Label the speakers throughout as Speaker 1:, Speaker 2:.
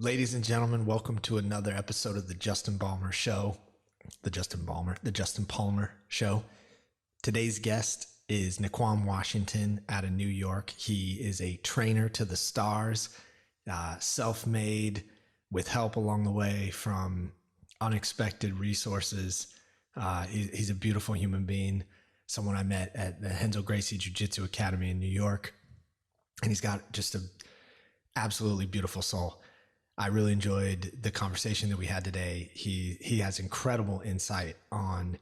Speaker 1: Ladies and gentlemen, welcome to another episode of the Justin Palmer Show. The Justin Palmer Show. Today's guest is Naqam Washington out of New York. He is a trainer to the stars, self-made, with help along the way from unexpected resources. He's a beautiful human being, someone I met at the Renzo Gracie Jiu-Jitsu Academy in New York. And he's got just an absolutely beautiful soul. I really enjoyed the conversation that we had today. He has incredible insight on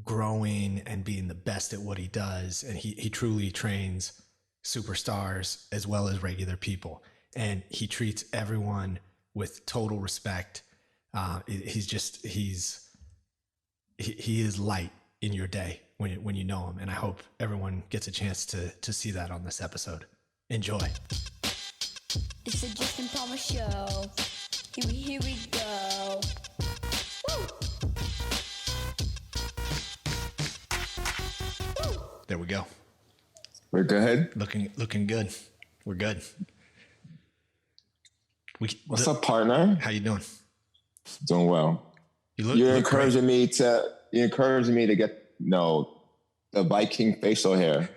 Speaker 1: growing and being the best at what he does. And he truly trains superstars as well as regular people. And he treats everyone with total respect. He is light in your day when you know him. And I hope everyone gets a chance to see that on this episode. Enjoy.
Speaker 2: It's the Justin Palmer Show. Here we go. Woo! Woo!
Speaker 1: There we go.
Speaker 3: We're good.
Speaker 1: Looking good. We're good.
Speaker 3: What's up, partner?
Speaker 1: How you doing?
Speaker 3: Doing well. You're encouraging me to get the Viking facial hair.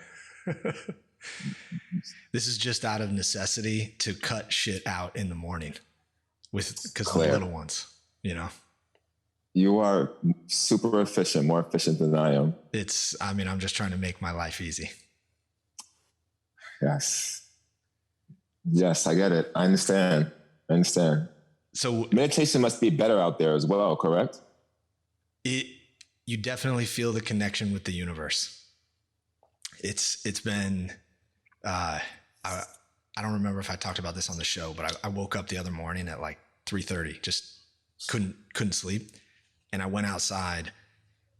Speaker 1: This is just out of necessity to cut shit out in the morning because of the little ones, you know.
Speaker 3: You are super efficient, more efficient than I am.
Speaker 1: I'm just trying to make my life easy.
Speaker 3: Yes, I get it. I understand. So meditation must be better out there as well, correct?
Speaker 1: You definitely feel the connection with the universe. It's been, I don't remember if I talked about this on the show, but I woke up the other morning at like 3:30, just couldn't sleep. And I went outside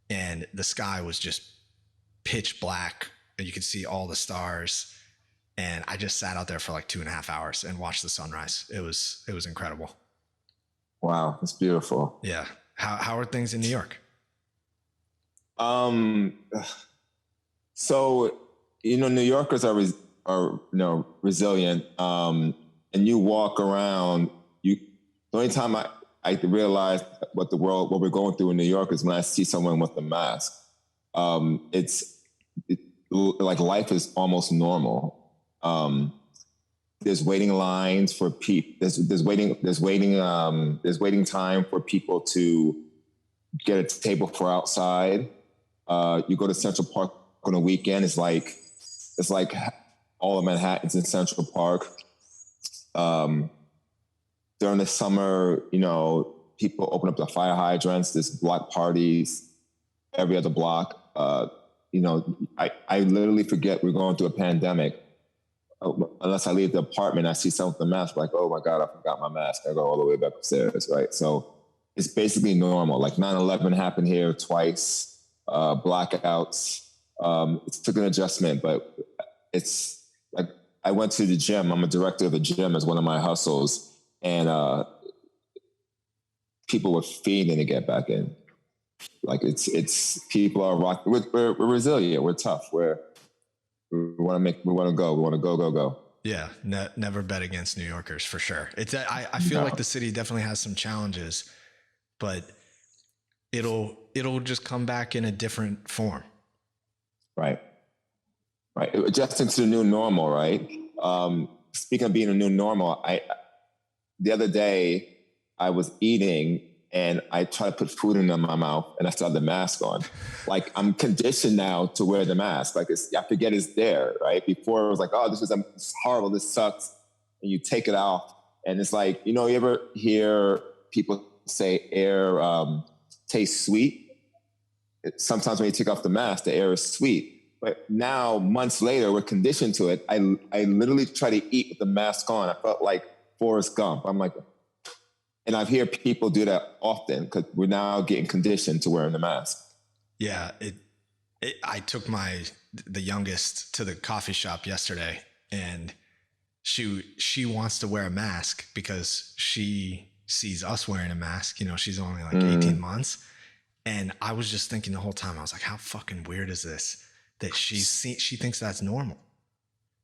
Speaker 1: and the sky was just pitch black and you could see all the stars. And I just sat out there for like 2.5 hours and watched the sunrise. It was incredible.
Speaker 3: Wow. That's beautiful.
Speaker 1: Yeah. How are things in New York?
Speaker 3: So, New Yorkers are resilient. And you walk around, the only time I realize what we're going through in New York is when I see someone with a mask. Like life is almost normal. There's waiting lines for people. There's waiting time for people to get a table for outside. You go to Central Park on a weekend. It's like all of Manhattan's in Central Park. During the summer, people open up the fire hydrants. There's block parties every other block. I literally forget we're going through a pandemic. Unless I leave the apartment, I see someone with a mask, like, oh my God, I forgot my mask. I go all the way back upstairs, right? So it's basically normal. Like 9/11 happened here twice, blackouts. It took an adjustment, but it's like I went to the gym. I'm a director of the gym as one of my hustles, and people were fiending to get back in. Like it's people are rocking. We're resilient. We're tough. We want to go.
Speaker 1: Yeah, never bet against New Yorkers for sure. I feel like the city definitely has some challenges, but it'll just come back in a different form.
Speaker 3: Right. Adjusting to the new normal, right? Speaking of being a new normal, the other day I was eating and I tried to put food in my mouth and I still had the mask on. Like I'm conditioned now to wear the mask. Like I forget it's there, right? Before it was like, oh, this is horrible, this sucks. And you take it off and it's like, you ever hear people say air tastes sweet? Sometimes when you take off the mask, the air is sweet. But now, months later, we're conditioned to it. I literally try to eat with the mask on. I felt like Forrest Gump. I'm like, and I hear people do that often because we're now getting conditioned to wearing the mask.
Speaker 1: Yeah, I took the youngest to the coffee shop yesterday, and she wants to wear a mask because she sees us wearing a mask. She's only like 18 months. And I was just thinking the whole time, I was like, how fucking weird is this that she thinks that's normal?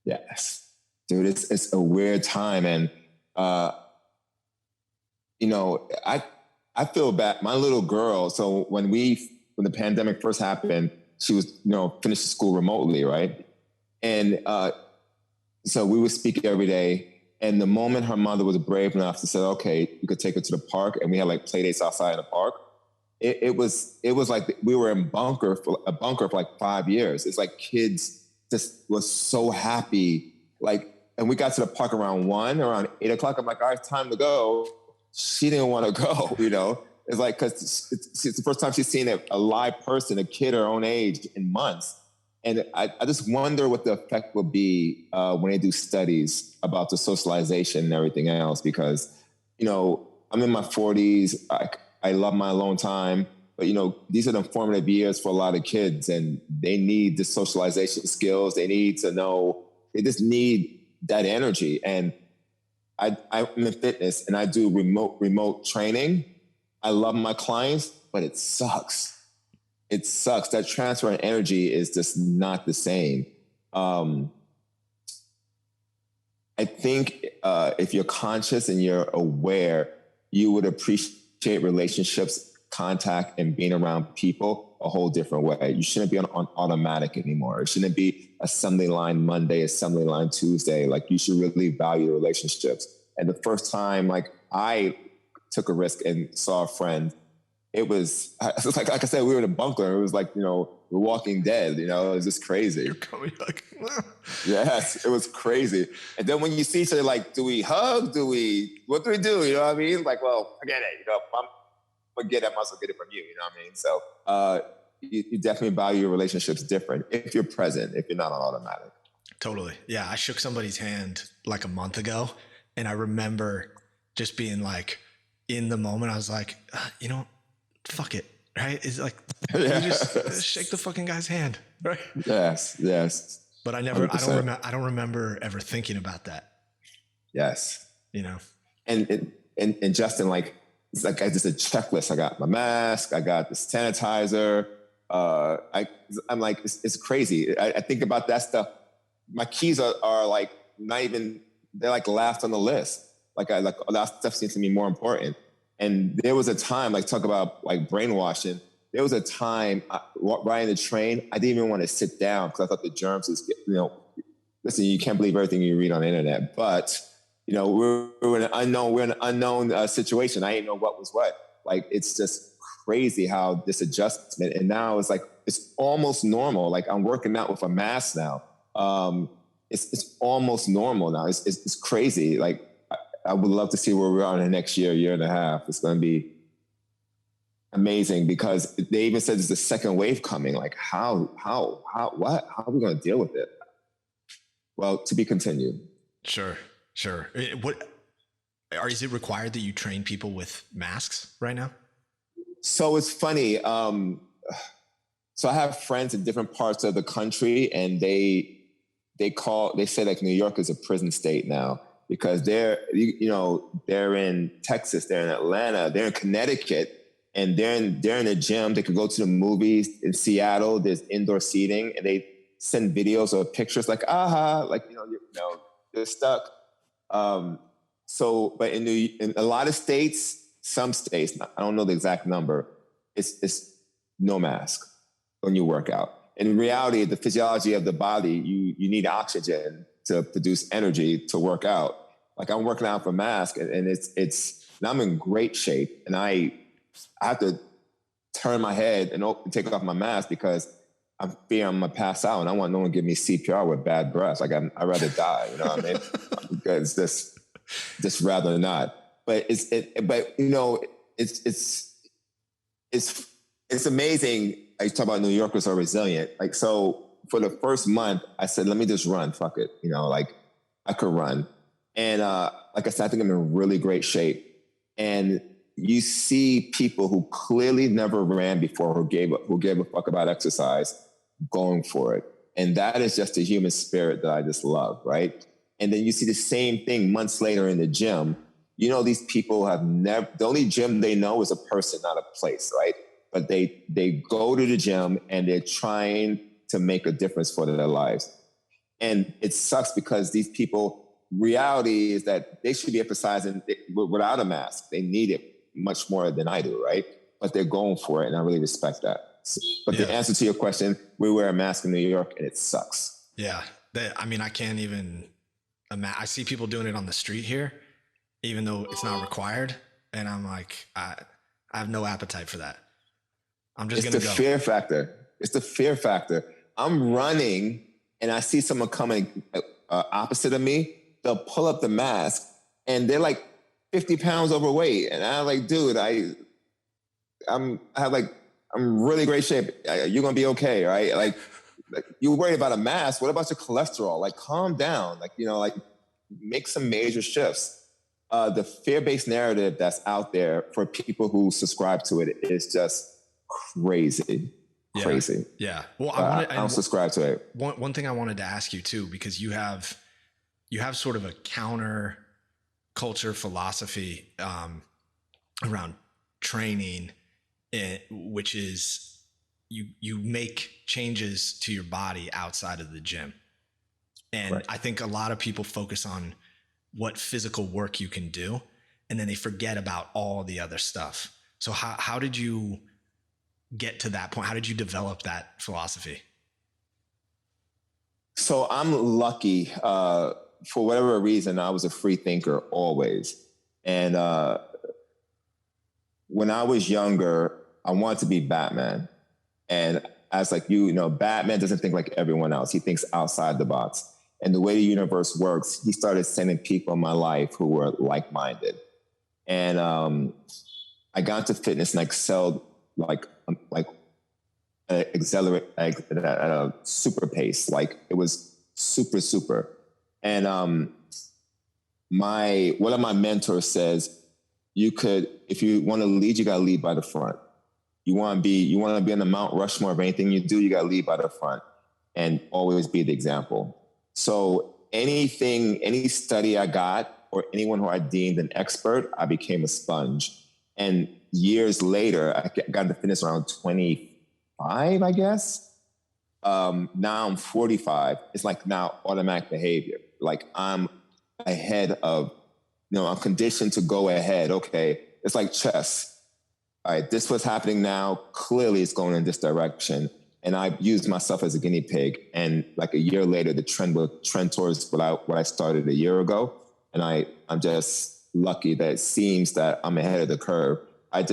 Speaker 3: Yes, dude, it's a weird time. And you know, I feel bad. My little girl. So when the pandemic first happened, she was, finished school remotely, right? And so we would speak every day. And the moment her mother was brave enough to say, okay, you could take her to the park, and we had like play dates outside in the park. It was like we were in a bunker for like 5 years. It's like kids just was so happy. Like, and we got to the park around 8 o'clock. I'm like, all right, it's time to go. She didn't want to go, It's like, because it's the first time she's seen a live person, a kid her own age, in months. And I just wonder what the effect will be when they do studies about the socialization and everything else, because, I'm in my 40s. I love my alone time, but, these are the formative years for a lot of kids, and they need the socialization skills. They need to know, they just need that energy. And I'm in fitness and I do remote training. I love my clients, but it sucks. It sucks. That transfer of energy is just not the same. I think if you're conscious and you're aware, you would appreciate relationships, contact, and being around people a whole different way. You shouldn't be on automatic anymore. It shouldn't be assembly line Monday, assembly line Tuesday. Like, you should really value relationships. And the first time, like, I took a risk and saw a friend, it was like I said, we were in a bunker. It was like, The Walking Dead, it was just crazy.
Speaker 1: You're coming like,
Speaker 3: yes, it was crazy. And then when you see each other, like, do we hug? What do we do? You know what I mean? Like, well, forget it. I'm gonna get it, I must get it from you. You know what I mean? So you definitely value your relationships different if you're present, if you're not on automatic.
Speaker 1: Totally. Yeah. I shook somebody's hand like a month ago, and I remember just being like, in the moment, I was like, fuck it, right? It's like, you just shake the fucking guy's hand, right?
Speaker 3: Yes.
Speaker 1: But I don't remember ever thinking about that.
Speaker 3: Yes.
Speaker 1: And
Speaker 3: Justin, like, it's like just a checklist. I got my mask, I got the sanitizer. I'm like, it's crazy. I think about that stuff. My keys are like not even, they're like last on the list. Like that stuff seems to me more important. And there was a time, like, talk about like brainwashing. There was a time riding the train, I didn't even want to sit down because I thought the germs is, listen, you can't believe everything you read on the internet, but we're in an unknown situation. I didn't know what was what. Like, it's just crazy how this adjustment, and now it's like, it's almost normal. Like, I'm working out with a mask now. It's almost normal now. It's crazy. Like, I would love to see where we are in the next year and a half. It's going to be amazing, because they even said there's a second wave coming. Like, what? How are we going to deal with it? Well, to be continued.
Speaker 1: Sure. Is it required that you train people with masks right now?
Speaker 3: So it's funny. So I have friends in different parts of the country, and they say like New York is a prison state now, because they're in Texas, they're in Atlanta, they're in Connecticut, and they're in a gym. They could go to the movies. In Seattle, there's indoor seating, and they send videos or pictures like, they're stuck. But in a lot of states, some states, I don't know the exact number, it's no mask when you work out. In reality, the physiology of the body, you need oxygen to produce energy to work out. Like, I'm working out with a mask, and and I'm in great shape, and I have to turn my head and take off my mask because I'm fearing I'm gonna pass out, and I want no one to give me CPR with bad breath. Like, I'd rather die, you know what I mean? Because just rather not. But it's amazing. I talk about New Yorkers are resilient. Like, so for the first month, I said, let me just run. Fuck it. Like, I could run. And like I said, I think I'm in really great shape. And you see people who clearly never ran before, who gave a fuck about exercise, going for it. And that is just a human spirit that I just love, right? And then you see the same thing months later in the gym. These people have never, the only gym they know is a person, not a place, right? But they go to the gym and they're trying to make a difference for their lives. And it sucks because these people, reality is that they should be emphasizing it without a mask. They need it much more than I do, right? But they're going for it, and I really respect that. But the answer to your question, we wear a mask in New York, and it sucks.
Speaker 1: Yeah. I mean, I can't even imagine. I see people doing it on the street here, even though it's not required. And I'm like, I have no appetite for that. I'm just going to go.
Speaker 3: It's the fear factor. It's the fear factor. I'm running and I see someone coming opposite of me. They'll pull up the mask and they're like 50 pounds overweight. And I'm like, dude, I'm really great shape. You're going to be okay, right? Like you're worried about a mask. What about your cholesterol? Like, calm down. Like, make some major shifts. The fear-based narrative that's out there for people who subscribe to it is just crazy. Crazy.
Speaker 1: Yeah. Well,
Speaker 3: I don't subscribe to it.
Speaker 1: One thing I wanted to ask you too, because you have sort of a counter culture philosophy around training, which is you make changes to your body outside of the gym. And right. I think a lot of people focus on what physical work you can do, and then they forget about all the other stuff. So how did you get to that point? How did you develop that philosophy?
Speaker 3: So I'm lucky. For whatever reason, I was a free thinker always. And when I was younger, I wanted to be Batman. And I was like, Batman doesn't think like everyone else. He thinks outside the box. And the way the universe works, he started sending people in my life who were like-minded. And I got into fitness and I excelled accelerate at a super pace. Like it was super. And one of my mentors says, if you want to lead, you got to lead by the front. You want to be on the Mount Rushmore of anything you do, you got to lead by the front and always be the example. So any study I got or anyone who I deemed an expert, I became a sponge. And years later, I got into fitness around 25, I guess. Now I'm 45. It's like now automatic behavior. Like I'm ahead of, I'm conditioned to go ahead. Okay, it's like chess. All right, this was happening now. Clearly it's going in this direction. And I used myself as a guinea pig. And like a year later, the trend towards what I started a year ago. And I'm just lucky that it seems that I'm ahead of the curve. I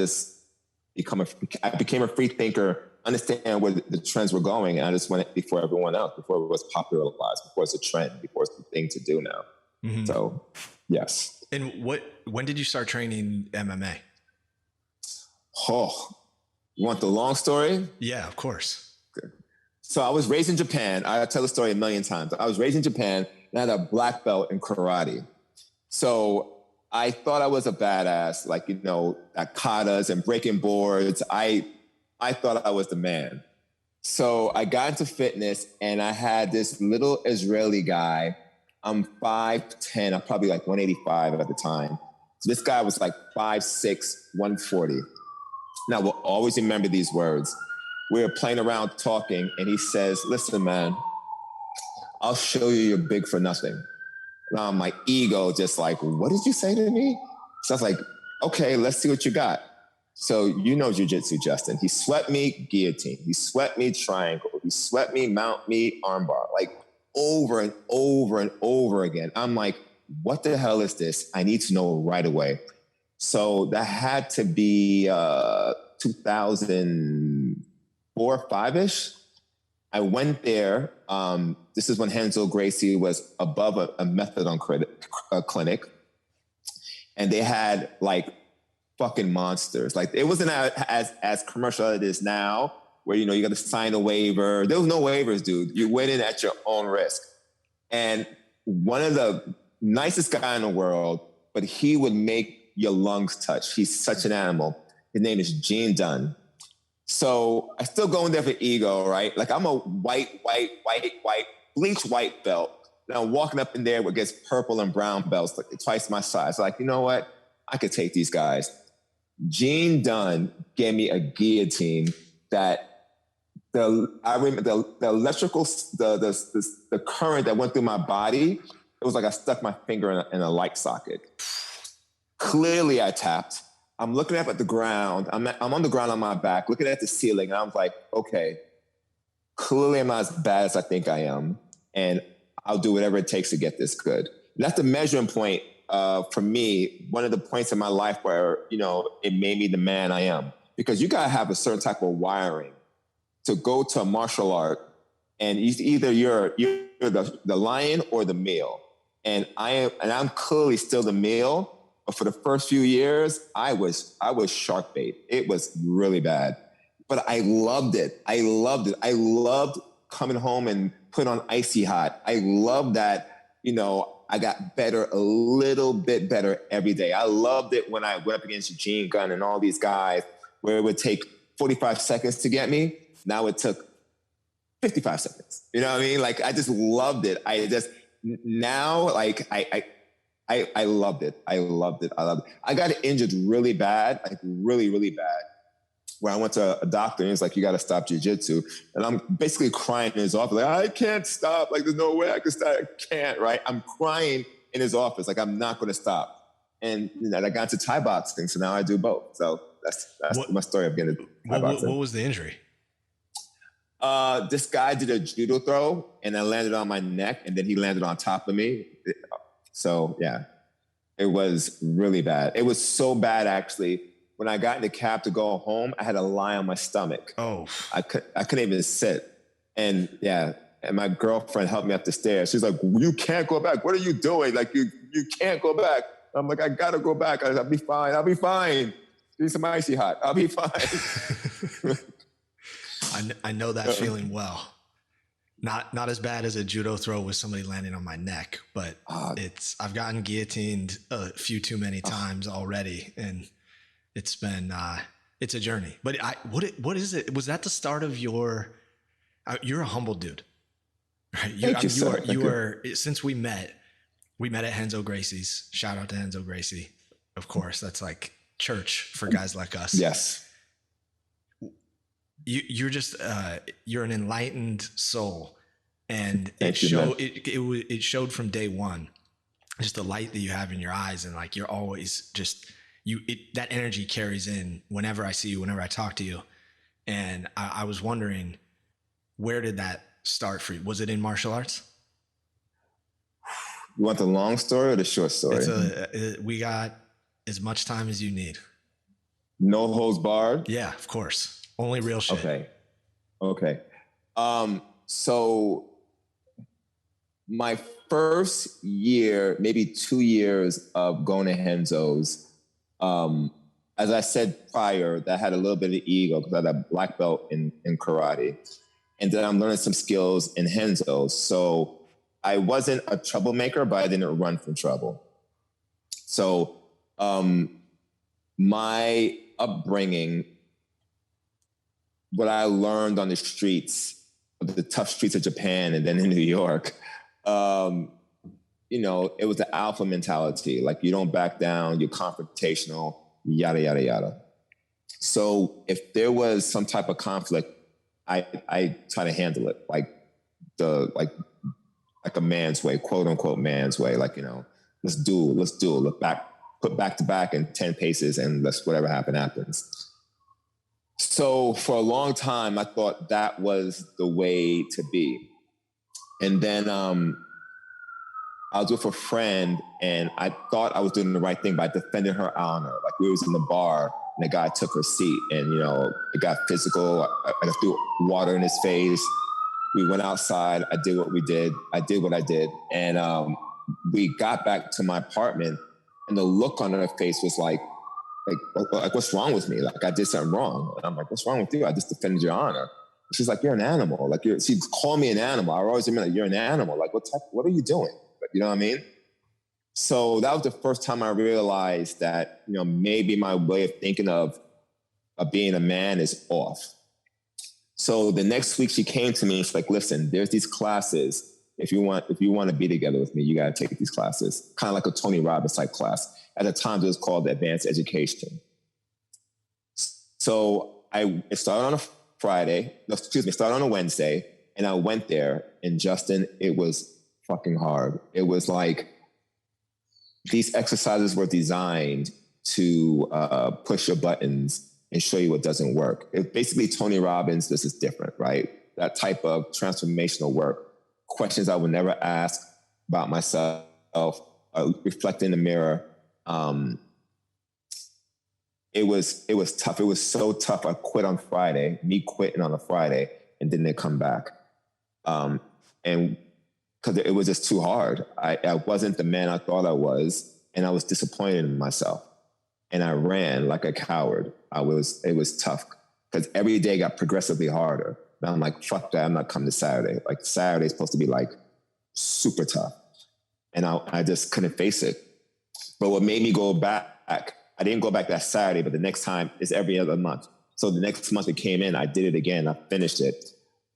Speaker 3: became a free thinker, understand where the trends were going. And I just went before everyone else, before it was popularized, before it's a trend, before it's the thing to do now. Mm-hmm. So, yes.
Speaker 1: And when did you start training MMA?
Speaker 3: Oh, you want the long story?
Speaker 1: Yeah, of course.
Speaker 3: So I was raised in Japan. I tell the story a million times. I was raised in Japan and I had a black belt in karate. So I thought I was a badass, like, at katas and breaking boards. I thought I was the man. So I got into fitness and I had this little Israeli guy. I'm 5'10", I'm probably like 185 at the time. So this guy was like 5'6", 140. Now we'll always remember these words. We were playing around talking and he says, listen, man, I'll show you you're big for nothing. Now my ego just like, what did you say to me? So I was like, okay, let's see what you got. So jiu-jitsu, Justin. He swept me guillotine. He swept me triangle. He swept me mount me armbar, like over and over and over again. I'm like, what the hell is this? I need to know right away. So that had to be 2004, 5-ish. I went there. This is when Hensel Gracie was above a methadone clinic. And they had like fucking monsters. Like it wasn't as commercial as it is now, where, you got to sign a waiver. There was no waivers, dude. You went in at your own risk. And one of the nicest guy in the world, but he would make your lungs touch. He's such an animal. His name is Gene Dunn. So I still go in there for ego, right? Like I'm a white, bleach white belt. And I'm walking up in there against purple and brown belts, like twice my size. Like, you know what? I could take these guys. Gene Dunn gave me a guillotine that I remember the electrical, the current that went through my body It was like I stuck my finger in a light socket. Clearly I tapped. I'm looking up at the ground. I'm on the ground on my back, looking at the ceiling. And I was like, okay, clearly I'm not as bad as I think I am. And I'll do whatever it takes to get this good. And that's the measuring point for me, one of the points in my life where, it made me the man I am. Because you got to have a certain type of wiring to go to a martial art. And either you're the lion or the male. And I'm clearly still the male. But for the first few years, I was shark bait. It was really bad. But I loved it. I loved coming home and putting on icy hot. I loved that, I got better, a little bit better every day. I loved it when I went up against Gene Gunn and all these guys where it would take 45 seconds to get me. Now it took 55 seconds. You know what I mean? Like, I just loved it. I loved it. I loved it. I got injured really bad, like really, really bad, where I went to a doctor and he's like, you got to stop jiu-jitsu. And I'm basically crying in his office. Like, I can't stop. Like, there's no way I can stop. I can't, right? I'm crying in his office. Like, I'm not going to stop. And I got into Thai boxing. So now I do both. So that's my story of getting into Thai boxing.
Speaker 1: What was the injury?
Speaker 3: This guy did a judo throw and I landed on my neck and then he landed on top of me. So yeah, it was really bad. It was so bad, actually. When I got in the cab to go home, I had to lie on my stomach.
Speaker 1: Oh,
Speaker 3: I couldn't even sit. And yeah, and my girlfriend helped me up the stairs. She's like, you can't go back. What are you doing? Like, you can't go back. I'm like, I gotta go back. I'll be fine. I'll be fine. Do some icy hot. I'll be fine.
Speaker 1: I know that feeling well. Not as bad as a judo throw with somebody landing on my neck, but I've gotten guillotined a few too many times already, and it's been it's a journey. But what is it? Was that the start of your? You're a humble dude, right? You are. Since we met at Renzo Gracie's. Shout out to Renzo Gracie, of course. That's like church for guys like us.
Speaker 3: Yes.
Speaker 1: You're just you're an enlightened soul, and it showed from day one, just the light that you have in your eyes, and like you're always just that energy carries in whenever I see you, whenever I talk to you, and I was wondering, where did that start for you? Was it in martial arts?
Speaker 3: You want the long story or the short story?
Speaker 1: We got as much time as you need.
Speaker 3: No holds barred?
Speaker 1: Yeah, of course. Only real shit.
Speaker 3: Okay. So my first year, maybe 2 years of going to Renzo's, as I said prior, that had a little bit of ego because I had a black belt in karate. And then I'm learning some skills in Renzo's. So I wasn't a troublemaker, but I didn't run from trouble. So my upbringing, what I learned on the streets, the tough streets of Japan and then in New York, it was the alpha mentality. Like, you don't back down, you're confrontational, yada, yada, yada. So if there was some type of conflict, I try to handle it like a man's way, quote unquote man's way. Like, let's do it. Put back to back in 10 paces and whatever happens. So for a long time, I thought that was the way to be. And then I was with a friend and I thought I was doing the right thing by defending her honor. Like, we was in the bar and the guy took her seat and, it got physical. I threw water in his face. We went outside. I did what we did. I did what I did. And we got back to my apartment and the look on her face was like, what's wrong with me? Like, I did something wrong. And I'm like, what's wrong with you? I just defended your honor. She's like, you're an animal. Like, she called me an animal. I always remember, like, you're an animal. Like, what are you doing? Like, you know what I mean? So that was the first time I realized that, maybe my way of thinking of being a man is off. So the next week she came to me and she's like, listen, there's these classes. If you want to be together with me, you got to take these classes. Kind of like a Tony Robbins type class. At the time, it was called Advanced Education. So it started on a started on a Wednesday, and I went there, and Justin, it was fucking hard. It was like these exercises were designed to push your buttons and show you what doesn't work. It basically Tony Robbins, this is different, right? That type of transformational work, questions I would never ask about myself, reflect in the mirror. It was tough. It was so tough. I quit on Friday, me quitting on a Friday, and then they come back. And because it was just too hard. I wasn't the man I thought I was, and I was disappointed in myself. And I ran like a coward. It was tough because every day got progressively harder. And I'm like, fuck that, I'm not coming to Saturday. Like Saturday is supposed to be like super tough. And I just couldn't face it. But what made me go back, I didn't go back that Saturday, but the next time is every other month. So the next month it came in, I did it again, I finished it.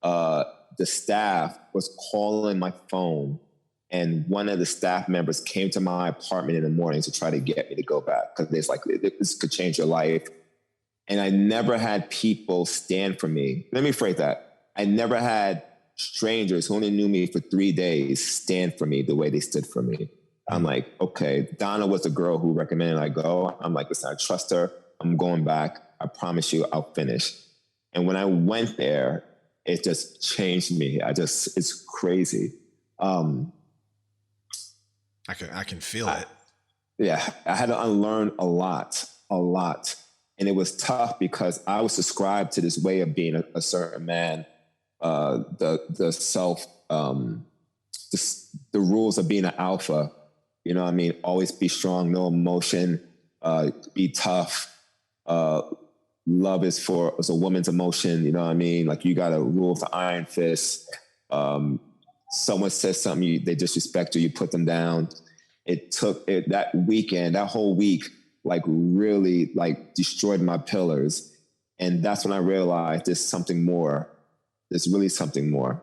Speaker 3: The staff was calling my phone, and one of the staff members came to my apartment in the morning to try to get me to go back because it's like, this could change your life. And I never had people stand for me. Let me phrase that. I never had strangers who only knew me for 3 days stand for me the way they stood for me. I'm like, okay, Donna was the girl who recommended I go. I'm like, listen, I trust her. I'm going back. I promise you I'll finish. And when I went there, it just changed me. It's crazy.
Speaker 1: I can feel it.
Speaker 3: Yeah, I had to unlearn a lot. And it was tough because I was subscribed to this way of being a certain man, the rules of being an alpha. You know what I mean? Always be strong, no emotion, be tough. Love is a woman's emotion. You know what I mean? Like you got to rule with the iron fist. Someone says something, they disrespect you, you put them down. It took that weekend, that whole week, like really like destroyed my pillars. And that's when I realized there's something more. There's really something more.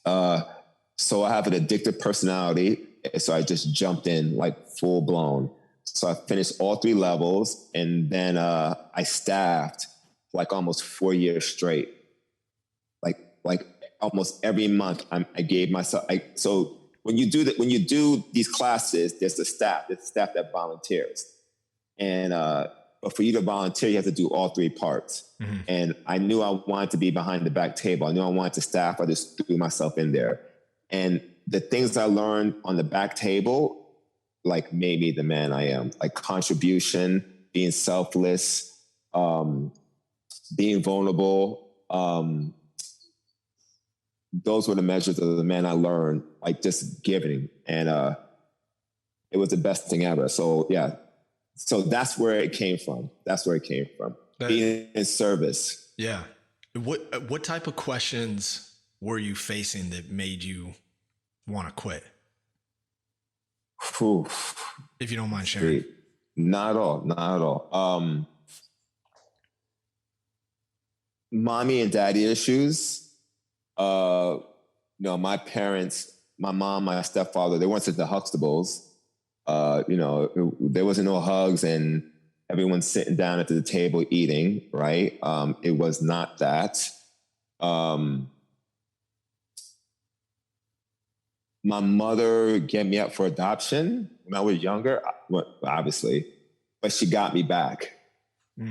Speaker 3: So I have an addictive personality. So I just jumped in like full blown. So I finished all 3 levels, and then I staffed like almost 4 years straight. Like almost every month I gave myself. So when you do these classes, there's the staff that volunteers. And but for you to volunteer, you have to do all 3 parts. Mm-hmm. And I knew I wanted to be behind the back table. I knew I wanted to staff. I just threw myself in there. And the things I learned on the back table, like made me the man I am. Like contribution, being selfless, being vulnerable. Those were the measures of the man I learned, like just giving. And it was the best thing ever. So yeah. So that's where it came from. Being in service.
Speaker 1: Yeah. What type of questions were you facing that made you want to quit?
Speaker 3: Whew.
Speaker 1: If you don't mind sharing.
Speaker 3: Not at all. Mommy and daddy issues. My parents, my mom, my stepfather, they weren't at the Huxtables. There wasn't no hugs and everyone's sitting down at the table eating, right? It was not that. My mother gave me up for adoption when I was younger, obviously, but she got me back.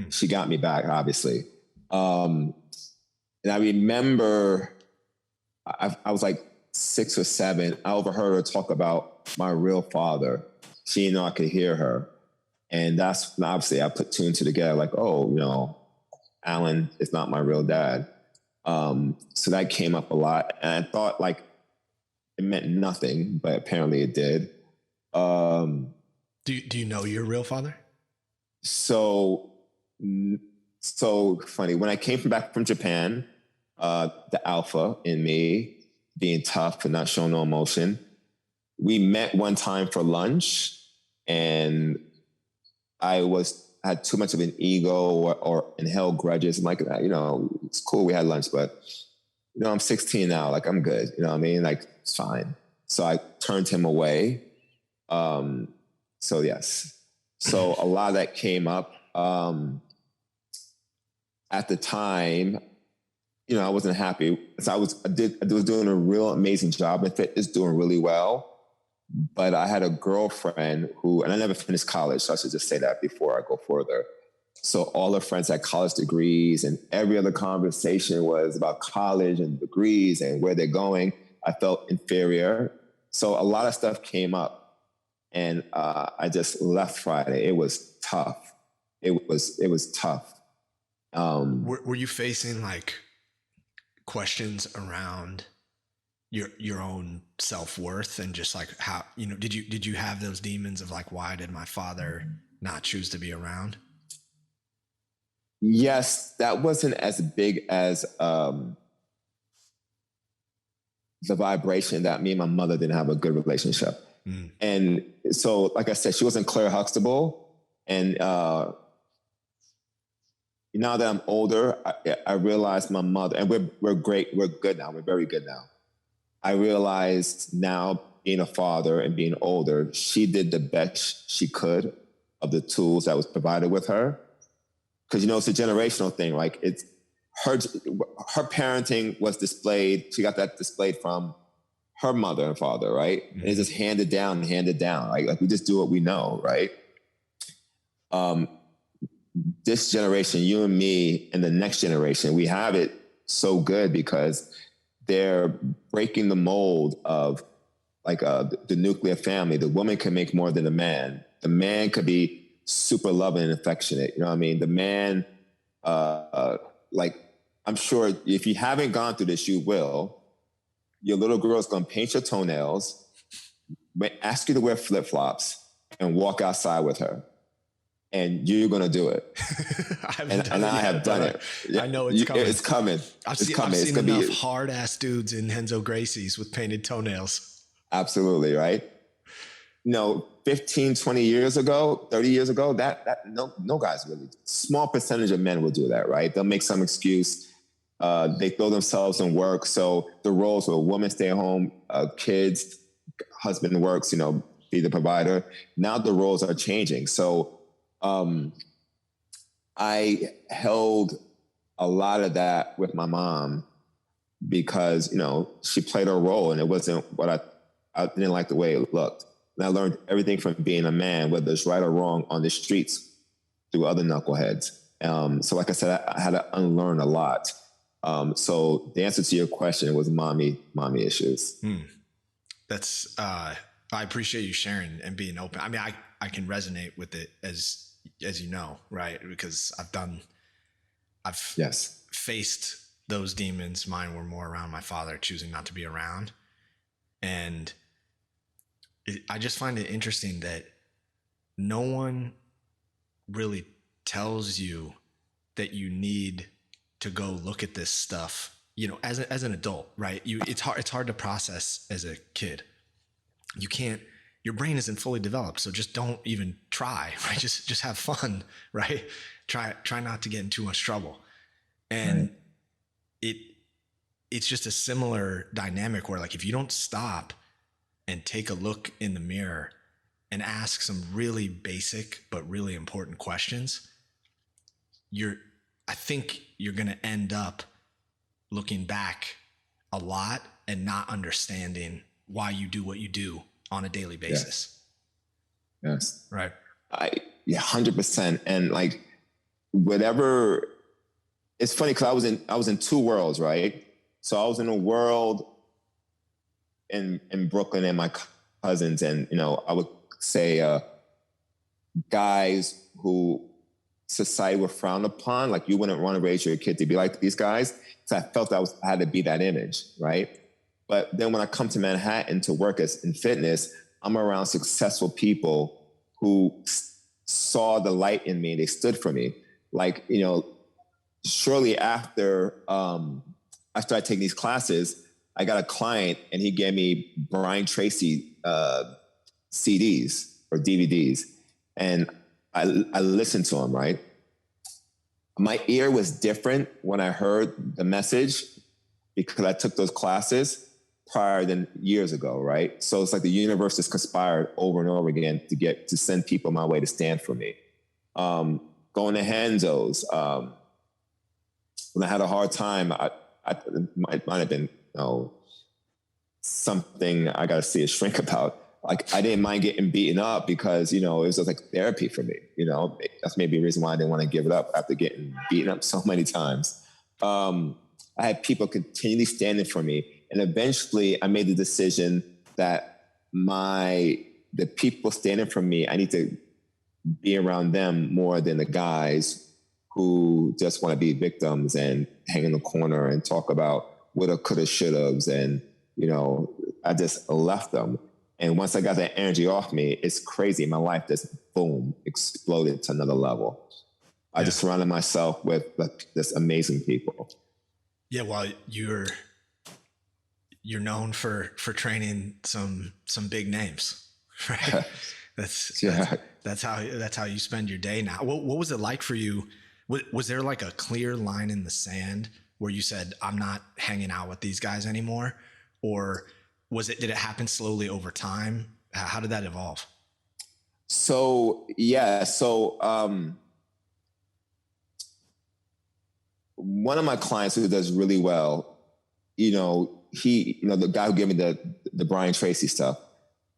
Speaker 3: She got me back, obviously. And I remember I was like 6 or 7. I overheard her talk about my real father. She didn't know I could hear her. And that's obviously I put 2 and 2 together, like, Alan is not my real dad. So that came up a lot. And I thought like it meant nothing, but apparently it did.
Speaker 1: Do you know your real father?
Speaker 3: So funny. When I came back from Japan, the alpha in me, being tough and not showing no emotion, we met one time for lunch, and I had too much of an ego or held grudges. I'm like, it's cool. We had lunch, but I'm 16 now. Like, I'm good. You know what I mean? Like, it's fine. So I turned him away. So yes. So a lot of that came up. At the time, I wasn't happy. So I was doing a real amazing job in fitness, doing really well. But I had a girlfriend who, and I never finished college, so I should just say that before I go further. So all her friends had college degrees, and every other conversation was about college and degrees and where they're going. I felt inferior. So a lot of stuff came up, and I just left Friday. It was tough. It was tough.
Speaker 1: Were you facing like questions around your own self-worth and just like how, did you have those demons of like, why did my father not choose to be around?
Speaker 3: Yes, that wasn't as big as the vibration that me and my mother didn't have a good relationship. And so, like I said, she wasn't Claire Huxtable. And now that I'm older, I realized my mother, and we're great, we're good now, we're very good now. I realized now, being a father and being older, she did the best she could of the tools that was provided with her. Because, it's a generational thing. Like, it's her parenting was displayed. She got that displayed from her mother and father, right? And it's just handed down. Like we just do what we know, right? This generation, you and me and the next generation, we have it so good because they're breaking the mold of like the nuclear family. The woman can make more than the man. The man could be super loving and affectionate. You know what I mean? The man, like, I'm sure if you haven't gone through this, you will. Your little girl's going to paint your toenails, ask you to wear flip-flops, and walk outside with her. And you're going to do it. I have done it.
Speaker 1: I know it's coming.
Speaker 3: It's coming.
Speaker 1: I've seen enough hard-ass dudes in Henzo Gracie's with painted toenails.
Speaker 3: Absolutely, right? 15, 20 years ago, 30 years ago, that no guys really do. Small percentage of men will do that, right? They'll make some excuse. They throw themselves in work. So the roles where women stay home, kids, husband works, be the provider. Now the roles are changing. So I held a lot of that with my mom because, she played her role and it wasn't what I didn't like the way it looked. And I learned everything from being a man, whether it's right or wrong, on the streets through other knuckleheads. So like I said, I had to unlearn a lot. So the answer to your question was mommy issues.
Speaker 1: That's, I appreciate you sharing and being open. I mean, I can resonate with it as you know, right? Because I've faced those demons. Mine were more around my father choosing not to be around. And I just find it interesting that no one really tells you that you need to go look at this stuff, as an adult, right? It's hard to process as a kid. You can't, your brain isn't fully developed. So just don't even try, right? Just have fun, right? Try not to get in too much trouble. And it's just a similar dynamic where like, if you don't stop and take a look in the mirror and ask some really basic, but really important questions, I think you're going to end up looking back a lot and not understanding why you do what you do on a daily basis.
Speaker 3: Yes.
Speaker 1: Right.
Speaker 3: 100%. And like, whatever, it's funny because I was in two worlds, right? So I was in a world in Brooklyn and my cousins, and, I would say guys who society would frown upon, like you wouldn't want to raise your kid to be like these guys. So I felt I had to be that image, right? But then when I come to Manhattan to work in fitness, I'm around successful people who saw the light in me. They stood for me. Like, shortly after I started taking these classes, I got a client and he gave me Brian Tracy CDs or DVDs. And I listened to him, right? My ear was different when I heard the message because I took those classes prior than years ago, right? So it's like the universe has conspired over and over again to send people my way to stand for me. Going to Hanzo's, when I had a hard time, might have been, something I got to see a shrink about. Like, I didn't mind getting beaten up because, it was just like therapy for me. That's maybe a reason why I didn't want to give it up after getting beaten up so many times. I had people continually standing for me. And eventually I made the decision that the people standing for me, I need to be around them more than the guys who just want to be victims and hang in the corner and talk about woulda, coulda, shouldas. And, I just left them. And once I got that energy off me, it's crazy. My life just, boom, exploded to another level. I just surrounded myself with this amazing people. Yeah,
Speaker 1: well, you're known for training some big names, right? That's how you spend your day now. What was it like for you? Was there like a clear line in the sand where you said, I'm not hanging out with these guys anymore? Or did it happen slowly over time? How did that evolve?
Speaker 3: So one of my clients who does really well, the guy who gave me the Brian Tracy stuff,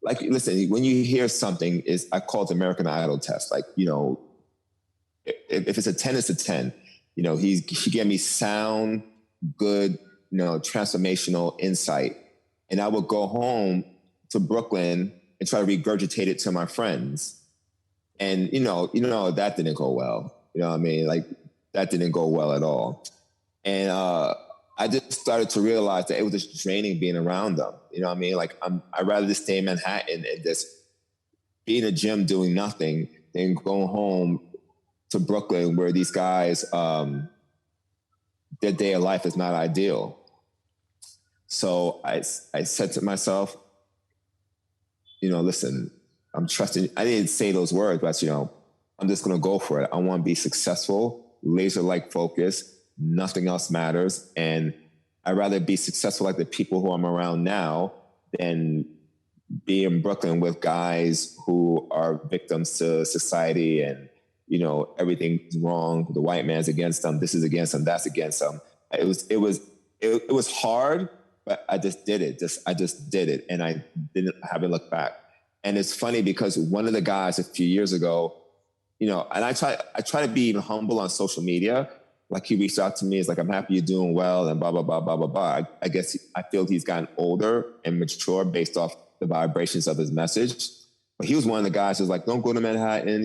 Speaker 3: like, listen, when you hear something, I call it the American Idol test. Like, if it's a 10, it's a 10. He gave me sound, good, transformational insight. And I would go home to Brooklyn and try to regurgitate it to my friends. And, that didn't go well. You know what I mean? Like, that didn't go well at all. And I just started to realize that it was just draining being around them. You know what I mean? Like, I'd rather just stay in Manhattan and just be in a gym doing nothing than go home to Brooklyn where these guys, their day of life is not ideal. So I said to myself, listen, I'm trusting. I didn't say those words, but I'm just going to go for it. I want to be successful, laser-like focus. Nothing else matters. And I'd rather be successful like the people who I'm around now than be in Brooklyn with guys who are victims to society and, everything's wrong. The white man's against them. This is against them. That's against them. It was hard, but I just did it. I just did it. And I haven't looked back. And it's funny because one of the guys a few years ago, and I try to be even humble on social media. Like, he reached out to me, it's like, I'm happy you're doing well and blah, blah, blah, blah, blah, blah. I guess I feel he's gotten older and mature based off the vibrations of his message. But he was one of the guys who's like, don't go to Manhattan,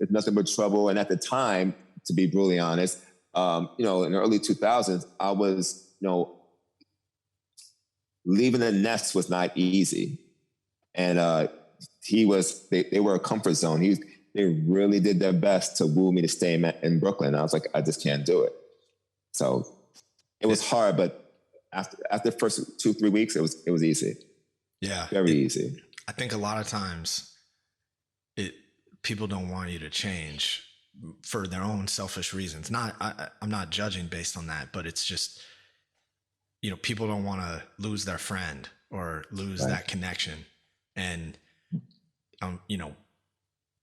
Speaker 3: there's nothing but trouble. And at the time, to be brutally honest, in the early 2000s, I was, leaving the nest was not easy. And they were a comfort zone. They really did their best to woo me to stay in Brooklyn. I was like, I just can't do it. So it was hard, but after the first 2-3 weeks, it was easy.
Speaker 1: Yeah.
Speaker 3: Very easy.
Speaker 1: I think a lot of times people don't want you to change for their own selfish reasons. I'm not judging based on that, but it's just, people don't want to lose their friend or lose that connection. And,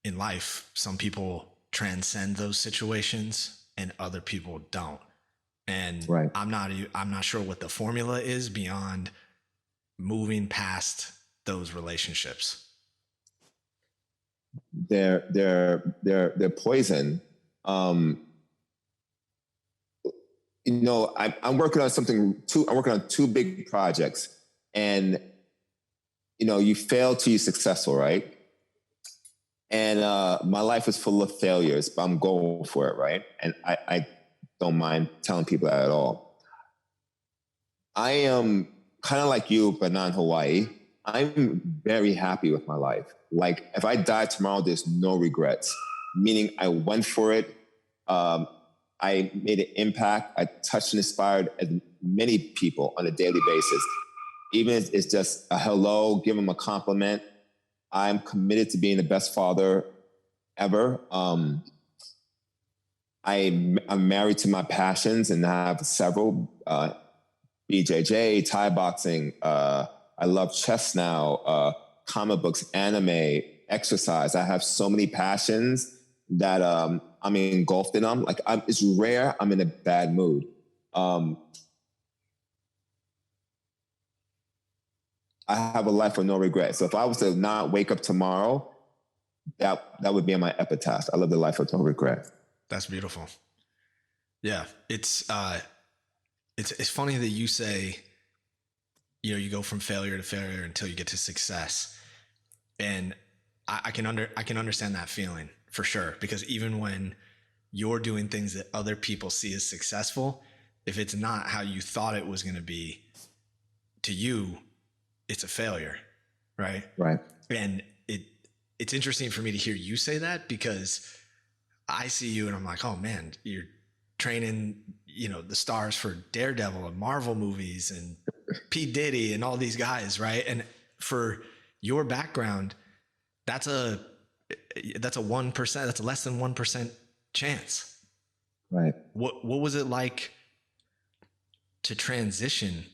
Speaker 1: in life, some people transcend those situations and other people don't. And I'm not sure what the formula is beyond moving past those relationships.
Speaker 3: They're poison. I'm working on I'm working on 2 big projects, and you fail till you're successful, right? And my life is full of failures, but I'm going for it, right? And I don't mind telling people that at all. I am kind of like you, but not in Hawaii. I'm very happy with my life. Like, if I die tomorrow, there's no regrets. Meaning, I went for it. I made an impact. I touched and inspired as many people on a daily basis. Even if it's just a hello, give them a compliment. I'm committed to being the best father ever. I'm married to my passions and I have several, BJJ, Thai boxing. I love chess now, comic books, anime, exercise. I have so many passions that I'm engulfed in them. Like, it's rare I'm in a bad mood. I have a life with no regrets. So if I was to not wake up tomorrow, that would be on my epitaph. I live the life with no regret.
Speaker 1: That's beautiful. Yeah. It's funny that you say, you know, you go from failure to failure until you get to success. And I can understand that feeling for sure, because even when you're doing things that other people see as successful, if it's not how you thought it was going to be, to you, it's a failure, right?
Speaker 3: Right.
Speaker 1: And it's interesting for me to hear you say that, because I see you and I'm like, oh man, you're training, you know, the stars for Daredevil and Marvel movies and P. Diddy and all these guys, right? And for your background, that's a 1%, that's a less than 1% chance.
Speaker 3: Right.
Speaker 1: What was it like to transition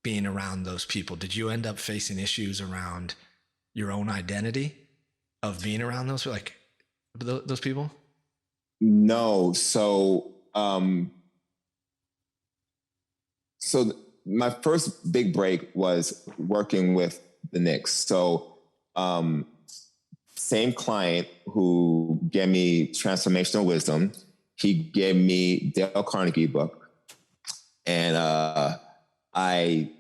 Speaker 1: being around those people? Did you end up facing issues around your own identity of being around those people?
Speaker 3: No. So my first big break was working with the Knicks. So same client who gave me transformational wisdom, he gave me Dale Carnegie book, and I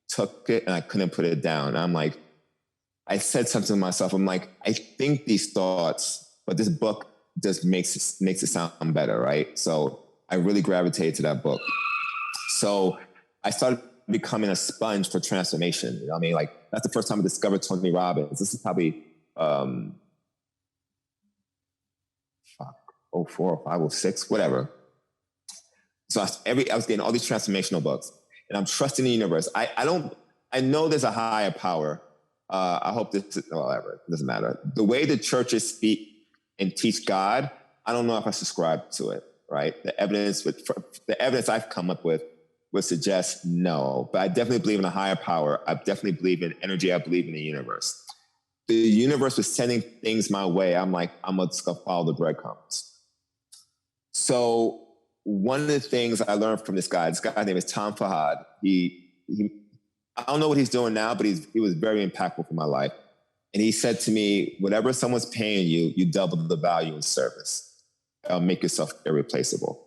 Speaker 3: took it and I couldn't put it down. I'm like, I said something to myself. I'm like, I think these thoughts, but this book just makes it sound better, right? So I really gravitated to that book. So I started becoming a sponge for transformation. You know what I mean? Like, that's the first time I discovered Tony Robbins. This is probably 04 or 5 or 6, whatever. So I was getting all these transformational books, and I'm trusting the universe. I know there's a higher power. I hope this is, whatever, it doesn't matter. The way the churches speak and teach God, I don't know if I subscribe to it, right? The evidence I've come up with would suggest no, but I definitely believe in a higher power. I definitely believe in energy. I believe in the universe. The universe was sending things my way. I'm like, I'm just gonna follow the breadcrumbs. So one of the things I learned from this guy's name is Tom Fahad. I don't know what he's doing now, but he was very impactful for my life. And he said to me, whatever someone's paying you, you double the value in service. Make yourself irreplaceable.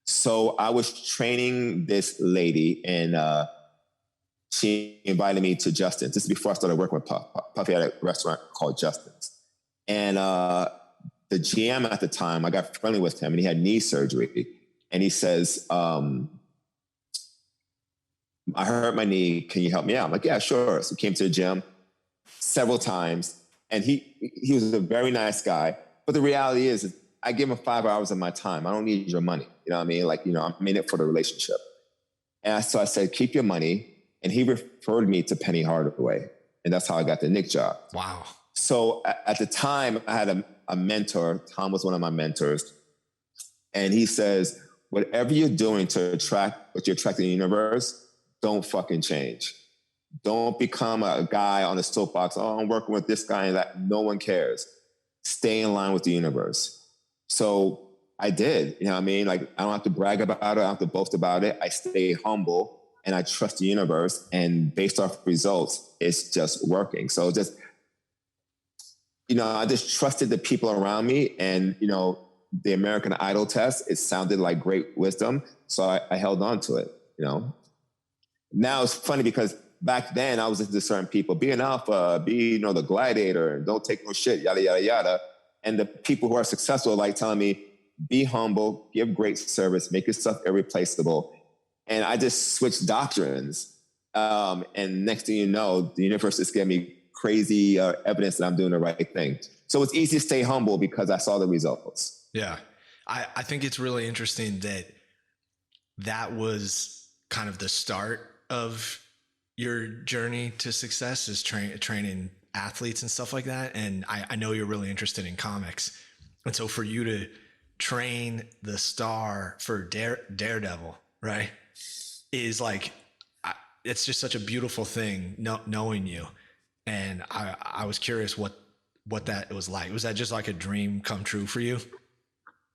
Speaker 3: So I was training this lady, and she invited me to Justin's. This is before I started working with Puff. Puffy had a restaurant called Justin's. And the GM at the time, I got friendly with him, and he had knee surgery. And he says, I hurt my knee. Can you help me out? I'm like, yeah, sure. So he came to the gym several times, and he was a very nice guy. But the reality is I give him 5 hours of my time. I don't need your money. You know what I mean? Like, you know, I'm in it for the relationship. And so I said, keep your money. And he referred me to Penny Hardaway. And that's how I got the Knicks job.
Speaker 1: Wow.
Speaker 3: So at the time, I had a mentor. Tom was one of my mentors. And he says, whatever you're doing to attract what you attract in the universe, don't fucking change. Don't become a guy on the soapbox. Oh, I'm working with this guy and that. No one cares. Stay in line with the universe. So I did, you know what I mean? Like, I don't have to brag about it. I don't have to boast about it. I stay humble and I trust the universe. And based off results, it's just working. So just, you know, I just trusted the people around me, and, you know, the American Idol test, it sounded like great wisdom. So I held on to it, you know. Now it's funny because back then I was into certain people, be an alpha, be, you know, the gladiator, and don't take no shit, yada, yada, yada. And the people who are successful are like telling me, be humble, give great service, make yourself irreplaceable. And I just switched doctrines. And next thing you know, the universe just gave me crazy evidence that I'm doing the right thing. So it's easy to stay humble because I saw the results.
Speaker 1: Yeah. I think it's really interesting that was kind of the start of your journey to success, is training athletes and stuff like that. And I know you're really interested in comics. And so for you to train the star for Daredevil, right, is like, it's just such a beautiful thing knowing you. And I was curious what that was like. Was that just like a dream come true for you?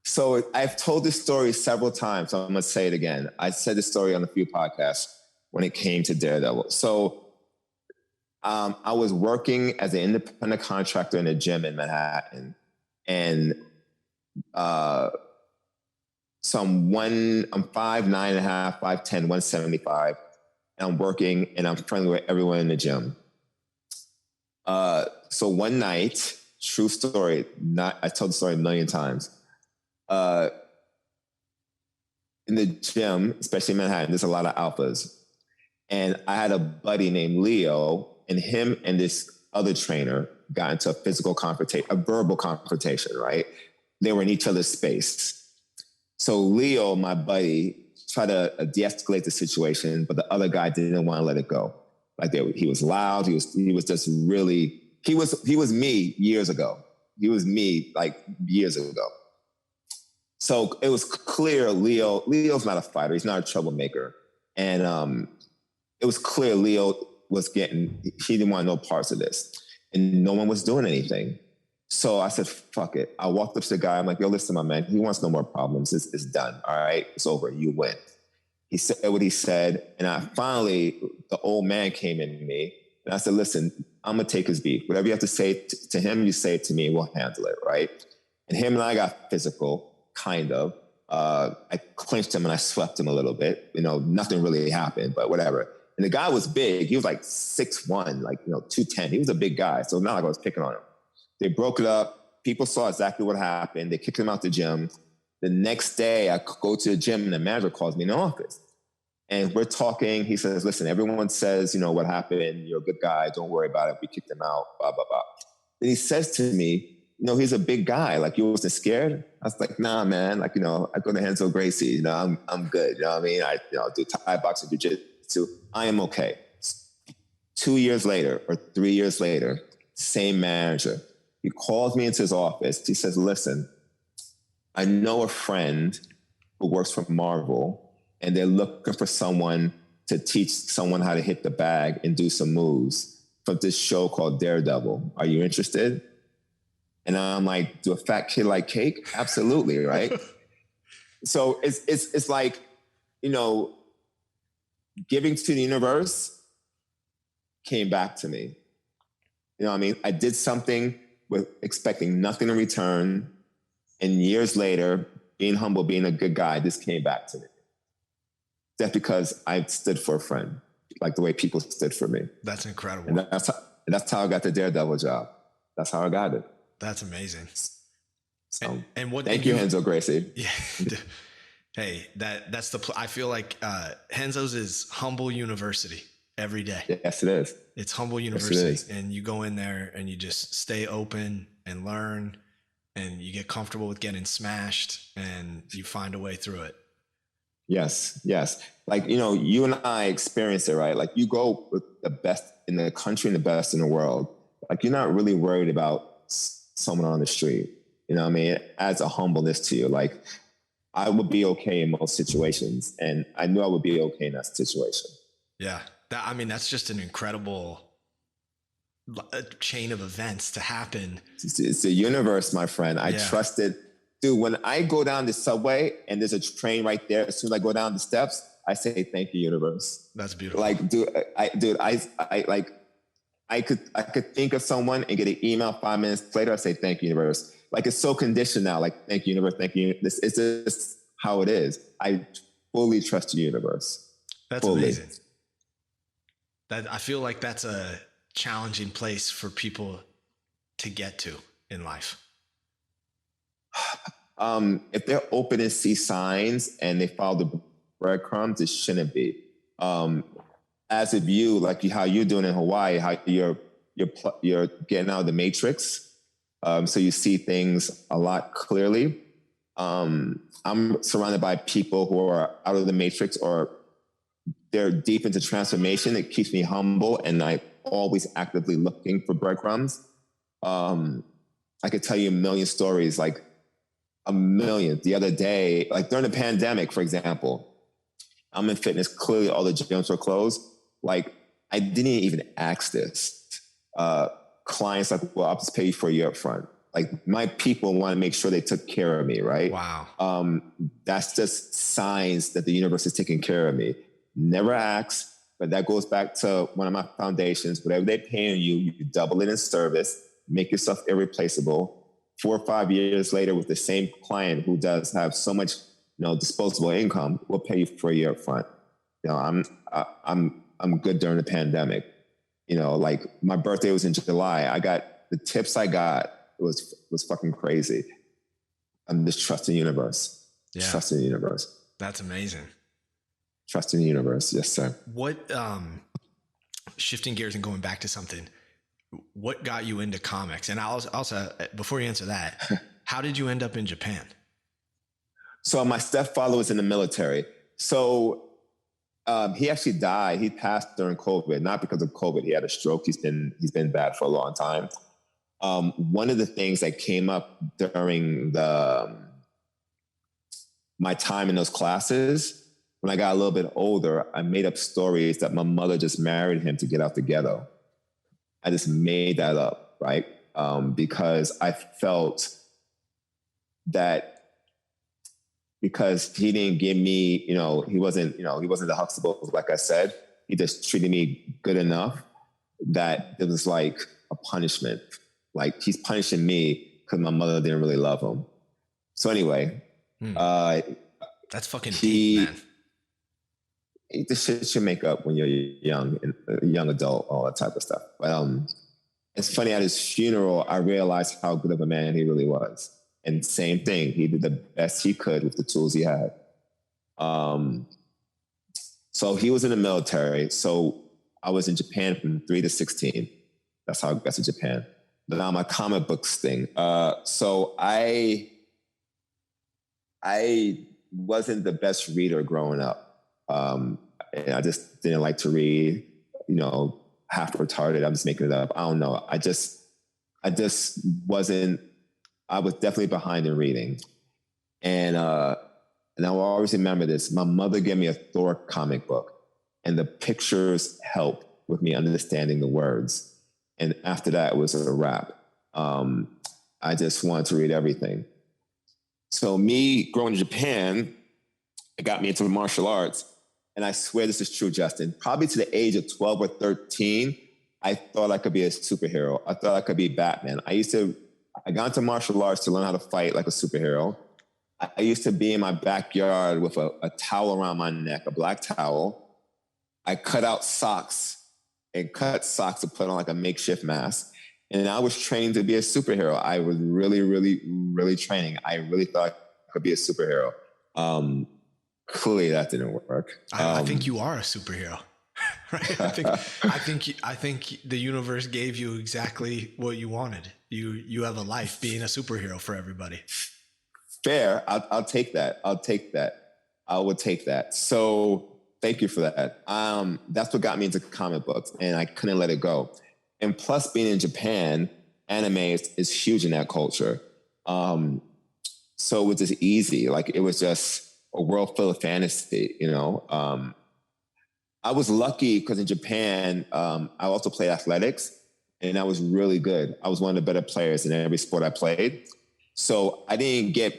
Speaker 3: So I've told this story several times. So I'm going to say it again. I said this story on a few podcasts when it came to Daredevil. So I was working as an independent contractor in a gym in Manhattan, and so I'm 5'9.5", 5'10", 175, and I'm working and I'm friendly with everyone in the gym. So one night, true story, I told the story a million times. In the gym, especially in Manhattan, there's a lot of alphas. And I had a buddy named Leo, and him and this other trainer got into a physical confrontation, a verbal confrontation, right? They were in each other's space. So Leo, my buddy, tried to de-escalate the situation, but the other guy didn't want to let it go. Like he was loud. He was just really, he was me years ago. He was me like years ago. So it was clear Leo's not a fighter. He's not a troublemaker. And it was clear Leo he didn't want no parts of this. And no one was doing anything. So I said, fuck it. I walked up to the guy. I'm like, yo, listen, my man, he wants no more problems. It's done. All right, it's over. You win. He said what he said. And the old man came in me. And I said, listen, I'm going to take his beef. Whatever you have to say to him, you say it to me. We'll handle it, right? And him and I got physical, kind of. I clinched him and I swept him a little bit. Nothing really happened, but whatever. And the guy was big. He was like 6'1", 210. He was a big guy. So not like I was picking on him. They broke it up. People saw exactly what happened. They kicked him out the gym. The next day, I go to the gym and the manager calls me in the office. And we're talking. He says, listen, everyone says, what happened. You're a good guy. Don't worry about it. We kicked him out, blah, blah, blah. Then he says to me, he's a big guy. Like, you wasn't scared? I was like, nah, man. I go to Renzo Gracie. I'm good. You know what I mean? I do Thai boxing, jiu-jitsu. I am okay. 2 years later or 3 years later, same manager. He calls me into his office. He says, listen, I know a friend who works for Marvel, and they're looking for someone to teach someone how to hit the bag and do some moves from this show called Daredevil. Are you interested? And I'm like, do a fat kid like cake? Absolutely, right? So it's like, giving to the universe came back to me. You know what I mean? I did something with expecting nothing in return. And years later, being humble, being a good guy, this came back to me. That's because I stood for a friend, like the way people stood for me.
Speaker 1: That's incredible.
Speaker 3: And that's how I got the Daredevil job. That's how I got it.
Speaker 1: That's amazing.
Speaker 3: So,
Speaker 1: and what?
Speaker 3: Thank you, Renzo Gracie.
Speaker 1: Yeah. Hey, that's I feel like Renzo's is humble university every day.
Speaker 3: Yes, it is.
Speaker 1: It's humble university, and you go in there and you just stay open and learn, and you get comfortable with getting smashed, and you find a way through it.
Speaker 3: Yes. Like, you and I experience it, right? Like, you go with the best in the country and the best in the world. Like, you're not really worried about someone on the street. You know what I mean? It adds a humbleness to you. Like, I would be okay in most situations, and I knew I would be okay in that situation.
Speaker 1: Yeah. That's just an incredible chain of events to happen.
Speaker 3: It's the universe, my friend. I trust it. Dude, when I go down the subway and there's a train right there, as soon as I go down the steps, I say, thank you, universe.
Speaker 1: That's beautiful.
Speaker 3: Like, I could think of someone and get an email 5 minutes later. I say, thank you, universe. Like, it's so conditioned now. Like, thank you, universe. Thank you. It's just how it is. I fully trust the universe.
Speaker 1: That's amazing. I feel like that's a challenging place for people to get to in life.
Speaker 3: If they're open and see signs and they follow the breadcrumbs, it shouldn't be. As of you, like how you're doing in Hawaii, how you're getting out of the matrix, so you see things a lot clearly. I'm surrounded by people who are out of the matrix or they're deep into transformation. It keeps me humble, and I'm always actively looking for breadcrumbs. I could tell you a million stories, like a million. The other day, like during the pandemic, for example, I'm in fitness. Clearly, all the gyms were closed. Like, I didn't even ask this. Clients like, well, I'll just pay you for a year up front. Like, my people want to make sure they took care of me, right?
Speaker 1: Wow.
Speaker 3: That's just signs that the universe is taking care of me. Never ask, but that goes back to one of my foundations. Whatever they're paying you, you double it in service, make yourself irreplaceable. 4 or 5 years later, with the same client who does have so much, disposable income, we'll pay you for a year up front. I'm good during the pandemic. Like my birthday was in July. The tips I got was fucking crazy. I'm just trusting the universe.
Speaker 1: Yeah.
Speaker 3: Trusting the universe.
Speaker 1: That's amazing.
Speaker 3: Trusting the universe. Yes, sir.
Speaker 1: What, shifting gears and going back to something, what got you into comics? And I'll also, before you answer that, how did you end up in Japan?
Speaker 3: So my stepfather was in the military. So he actually died. He passed during COVID, not because of COVID. He had a stroke. He's been bad for a long time. One of the things that came up during my time in those classes, when I got a little bit older, I made up stories that my mother just married him to get out the ghetto. I just made that up, right? Because I felt that because he didn't give me, he wasn't the Huxtable, like I said. He just treated me good enough that it was like a punishment. Like he's punishing me because my mother didn't really love him. So anyway,
Speaker 1: that's fucking deep, man.
Speaker 3: This shit you make up when you're young, a young adult, all that type of stuff. But it's funny, at his funeral, I realized how good of a man he really was. And same thing, he did the best he could with the tools he had. So he was in the military. So I was in Japan from 3 to 16. That's how I got to Japan. But now my comic books thing. So I wasn't the best reader growing up. And I just didn't like to read, half retarded. I'm just making it up. I don't know. I just wasn't, I was definitely behind in reading. And I will always remember this. My mother gave me a Thor comic book, and the pictures helped with me understanding the words. And after that, it was a wrap. I just wanted to read everything. So me growing in Japan, it got me into martial arts. And I swear this is true, Justin. Probably to the age of 12 or 13, I thought I could be a superhero. I thought I could be Batman. I got into martial arts to learn how to fight like a superhero. I used to be in my backyard with a towel around my neck, a black towel. I cut out socks and cut socks to put on like a makeshift mask. And I was training to be a superhero. I was really, really, really training. I really thought I could be a superhero. Clearly that didn't work.
Speaker 1: I think you are a superhero, right? I think the universe gave you exactly what you wanted. You have a life being a superhero for everybody.
Speaker 3: Fair. I'll take that. I would take that. So thank you for that. That's what got me into comic books, and I couldn't let it go. And plus, being in Japan, anime is huge in that culture. So it was just easy. Like it was just a world full of fantasy, I was lucky because in Japan, I also played athletics, and I was really good. I was one of the better players in every sport I played. So I didn't get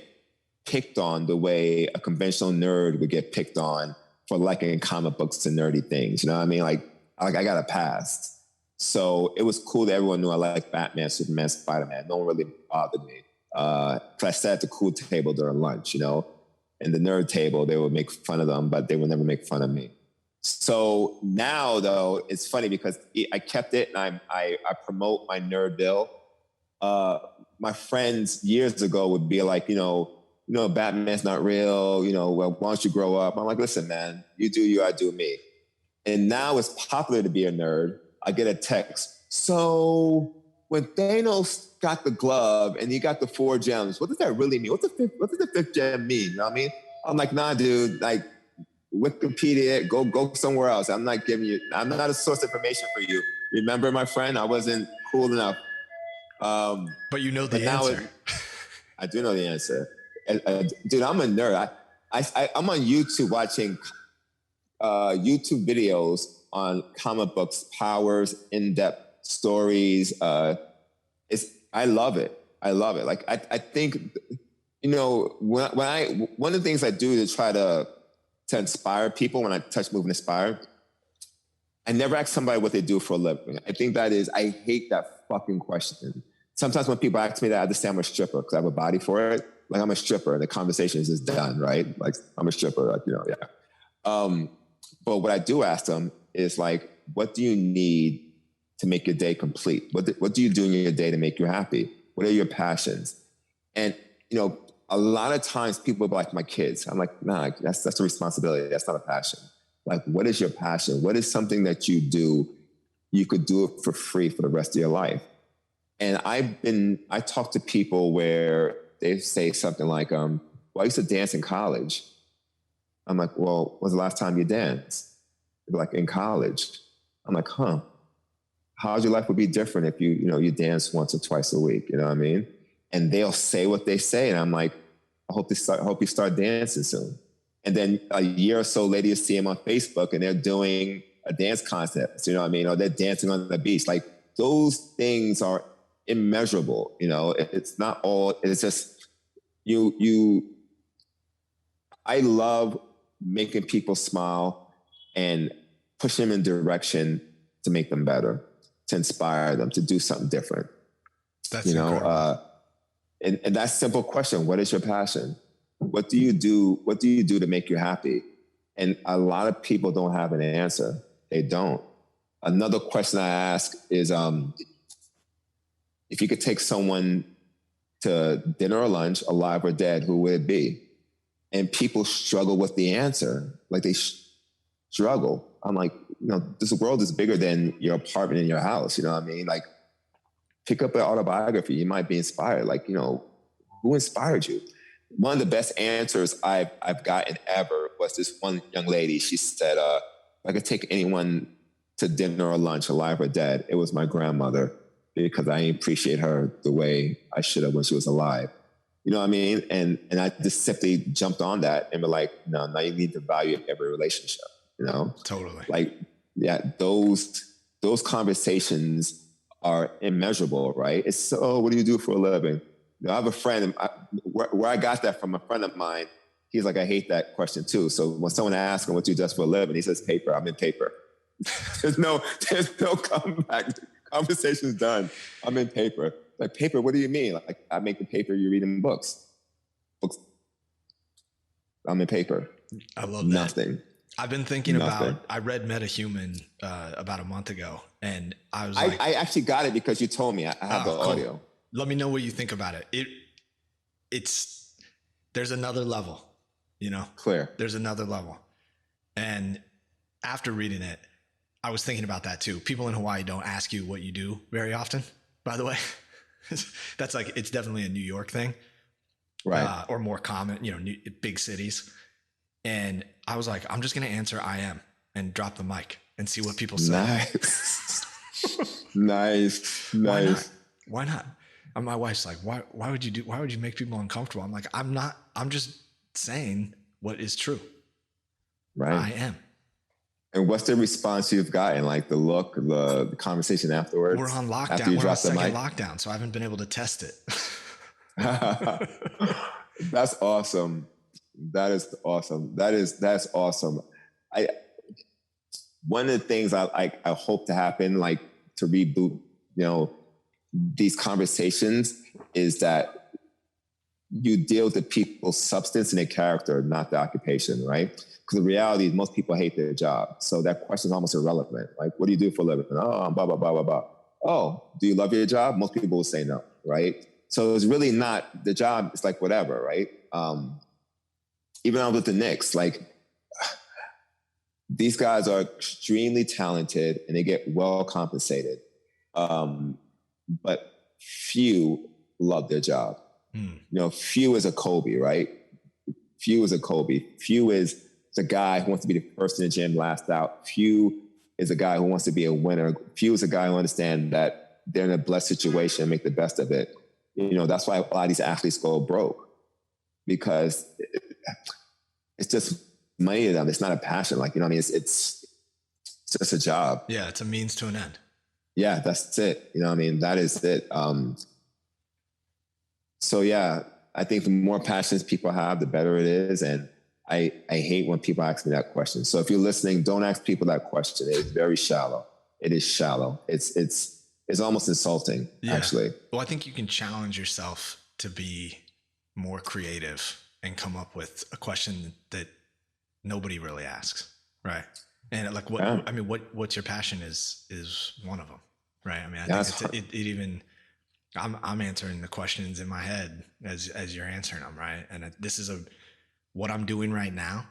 Speaker 3: picked on the way a conventional nerd would get picked on for liking comic books and nerdy things. You know what I mean? Like I got a pass. So it was cool that everyone knew I liked Batman, Superman, Spider-Man. No one really bothered me. Because I sat at the cool table during lunch, And the nerd table, they would make fun of them, but they would never make fun of me. So now, though, it's funny because I kept it, and I promote my nerd bill. My friends years ago would be like, Batman's not real. Well, why don't you grow up? I'm like, listen, man, you do you, I do me. And now it's popular to be a nerd. I get a text. So when Thanos got the glove and he got the 4 gems, what does that really mean? What does the 5th gem mean? You know what I mean? I'm like, nah, dude, like Wikipedia, go somewhere else. I'm not a source of information for you. Remember, my friend, I wasn't cool enough.
Speaker 1: But you know the answer.
Speaker 3: I do know the answer. Dude, I'm a nerd. I'm on YouTube watching YouTube videos on comic books, powers, in-depth stories. I love it. Like I think, when one of the things I do to try to inspire people when I touch, move, and inspire I never ask somebody what they do for a living. I hate that fucking question. Sometimes when people ask me that, I just say I'm a stripper because I have a body for it. Like, I'm a stripper, and the conversation is just done, right? Like, I'm a stripper, like, yeah. But what I do ask them is, like, what do you need to make your day complete? What do you do in your day to make you happy? What are your passions? And, a lot of times people will be like, my kids. I'm like, nah, that's a responsibility. That's not a passion. Like, what is your passion? What is something that you do? You could do it for free for the rest of your life. And I talk to people where they say something like, well, I used to dance in college. I'm like, well, when was the last time you danced? They're like, in college. I'm like, how's your life would be different if you dance once or twice a week? You know what I mean? And they'll say what they say. And I'm like, I hope you start dancing soon. And then a year or so later, you see them on Facebook and they're doing a dance contest, you know what I mean? Or they're dancing on the beach. Like, those things are immeasurable. It's not all, it's just I love making people smile and push them in direction to make them better, to inspire them, to do something different.
Speaker 1: That's incredible.
Speaker 3: And that simple question, what is your passion? What do you do? What do you do to make you happy? And a lot of people don't have an answer. They don't. Another question I ask is, if you could take someone to dinner or lunch, alive or dead, who would it be? And people struggle with the answer. Like, they struggle. I'm like, this world is bigger than your apartment in your house. You know what I mean? Like, pick up an autobiography. You might be inspired. Like, who inspired you? One of the best answers I've gotten ever was this one young lady. She said, if I could take anyone to dinner or lunch, alive or dead, it was my grandmother, because I appreciate her the way I should have when she was alive. You know what I mean? And I just simply jumped on that and be like, no, now you need to value every relationship,
Speaker 1: Totally.
Speaker 3: Like, yeah, those conversations are immeasurable, right? It's so, what do you do for a living? I have a friend, where I got that from, a friend of mine. He's like, I hate that question too. So when someone asks him, what do you do for a living? He says, paper. I'm in paper. there's no comeback. Conversation's done. I'm in paper. Like, paper, what do you mean? Like, I make the paper, you're reading books. I'm in paper.
Speaker 1: I love that.
Speaker 3: Nothing.
Speaker 1: I've been thinking about, I read MetaHuman about a month ago, and I was like,
Speaker 3: I actually got it because you told me. I have the audio.
Speaker 1: Cool. Let me know what you think about it. There's another level,
Speaker 3: Clear.
Speaker 1: There's another level. And after reading it, I was thinking about that too. People in Hawaii don't ask you what you do very often, by the way. That's like, it's definitely a New York thing.
Speaker 3: Right.
Speaker 1: Or more common, big cities. And I was like, I'm just going to answer I am and drop the mic and see what people say.
Speaker 3: Nice.
Speaker 1: Why not? And my wife's like, why would you make people uncomfortable? I'm like, I'm just saying what is true.
Speaker 3: Right.
Speaker 1: I am. And
Speaker 3: what's the response you've gotten? Like, the look, the conversation afterwards?
Speaker 1: We're on lockdown. We're on second lockdown, so I haven't been able to test it.
Speaker 3: That's awesome. That's awesome. One of the things I hope to happen, like, to reboot, these conversations, is that you deal with the people's substance and their character, not the occupation, right? Because the reality is most people hate their job. So that question is almost irrelevant. Like, what do you do for a living? Oh, blah, blah, blah, blah, blah. Oh, do you love your job? Most people will say no, right? So it's really not the job. It's like whatever, right? Even out with the Knicks, like, these guys are extremely talented and they get well compensated. But few love their job. Few is a Kobe, right? Few is a Kobe. Few is the guy who wants to be the first in the gym, last out. Few is a guy who wants to be a winner. Few is a guy who understands that they're in a blessed situation and make the best of it. That's why a lot of these athletes go broke, because it's just money to them. It's not a passion. Like, it's just a job.
Speaker 1: Yeah. It's a means to an end.
Speaker 3: Yeah, that's it. That is it. So yeah, I think the more passions people have, the better it is. And I hate when people ask me that question. So if you're listening, don't ask people that question. It's very shallow. It is shallow. It's almost insulting, actually.
Speaker 1: Well, I think you can challenge yourself to be more creative and come up with a question that nobody really asks, right? And like, what's your passion is one of them, right? I mean, I think it even, I'm answering the questions in my head as you're answering them, right? And this is what I'm doing right now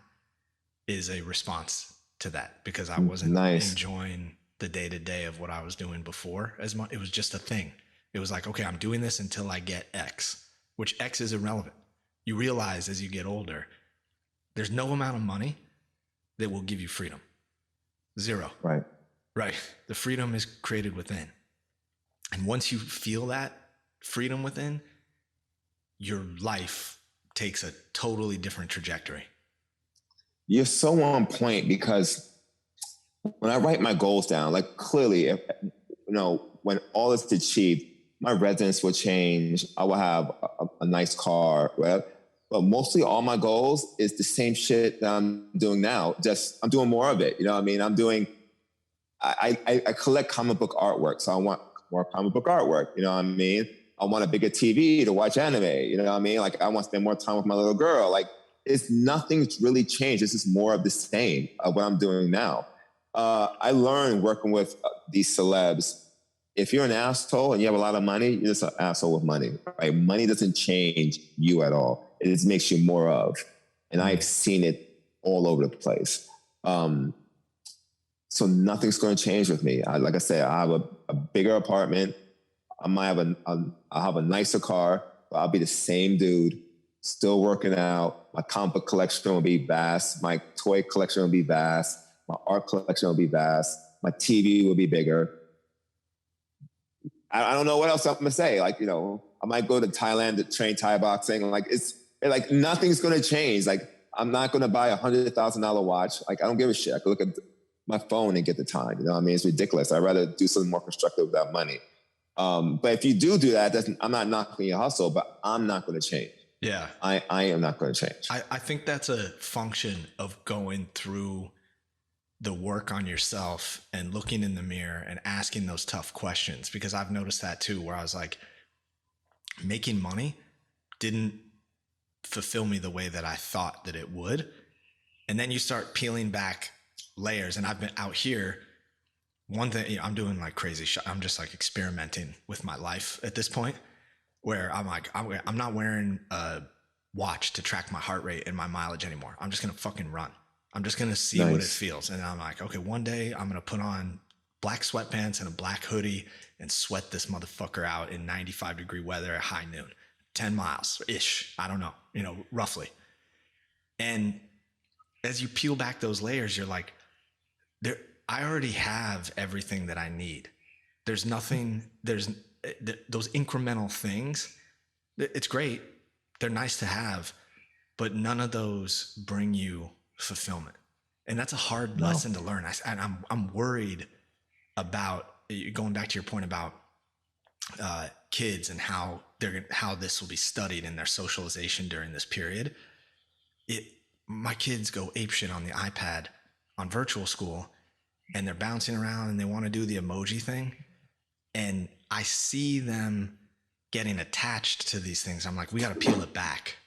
Speaker 1: is a response to that, because I wasn't enjoying the day-to-day of what I was doing before as much. It was just a thing. It was like, okay, I'm doing this until I get X, which X is irrelevant. You realize as you get older, there's no amount of money that will give you freedom. Zero.
Speaker 3: Right.
Speaker 1: The freedom is created within. And once you feel that freedom within, your life takes a totally different trajectory.
Speaker 3: You're so on point, because when I write my goals down, like clearly, if, when all is achieved, my residence will change. I will have a nice car, right? But mostly all my goals is the same shit that I'm doing now. Just I'm doing more of it. You know what I mean? I collect comic book artwork, so I want more comic book artwork. You know what I mean? I want a bigger TV to watch anime. You know what I mean? Like I want to spend more time with my little girl. Like nothing's really changed. It's just more of the same of what I'm doing now. I learned working with these celebs. If you're an asshole and you have a lot of money, you're just an asshole with money, right? Money doesn't change you at all. It just makes you more of. And I've seen it all over the place. So nothing's going to change with me. Like I said, I have a bigger apartment. I might have I'll have a nicer car, but I'll be the same dude, still working out. My comic book collection will be vast. My toy collection will be vast. My art collection will be vast. My TV will be bigger. I don't know what else I'm gonna say. Like, I might go to Thailand to train Thai boxing. Like nothing's gonna change. Like I'm not gonna buy $100,000 watch. Like I don't give a shit. I could look at my phone and get the time. You know what I mean? It's ridiculous. I'd rather do something more constructive with that money. But if you do that, I'm not knocking your hustle, but I'm not gonna change.
Speaker 1: Yeah.
Speaker 3: I am not gonna change.
Speaker 1: I think that's a function of going through the work on yourself and looking in the mirror and asking those tough questions, because I've noticed that too, where I was like, making money didn't fulfill me the way that I thought that it would. And then you start peeling back layers. And I've been out here, one thing, I'm doing like crazy shit. I'm just like experimenting with my life at this point, where I'm like, I'm not wearing a watch to track my heart rate and my mileage anymore. I'm just going to fucking run. I'm just going to see what it feels. And I'm like, okay, one day I'm going to put on black sweatpants and a black hoodie and sweat this motherfucker out in 95-degree weather at high noon, 10 miles ish. I don't know, roughly. And as you peel back those layers, you're like, I already have everything that I need. There's nothing, those incremental things. It's great. They're nice to have, but none of those bring you fulfillment. And that's a hard lesson to learn. I'm worried about, going back to your point about kids and how this will be studied in their socialization during this period. My kids go apeshit on the iPad on virtual school, and they're bouncing around and they want to do the emoji thing. And I see them getting attached to these things. I'm like, we got to peel it back.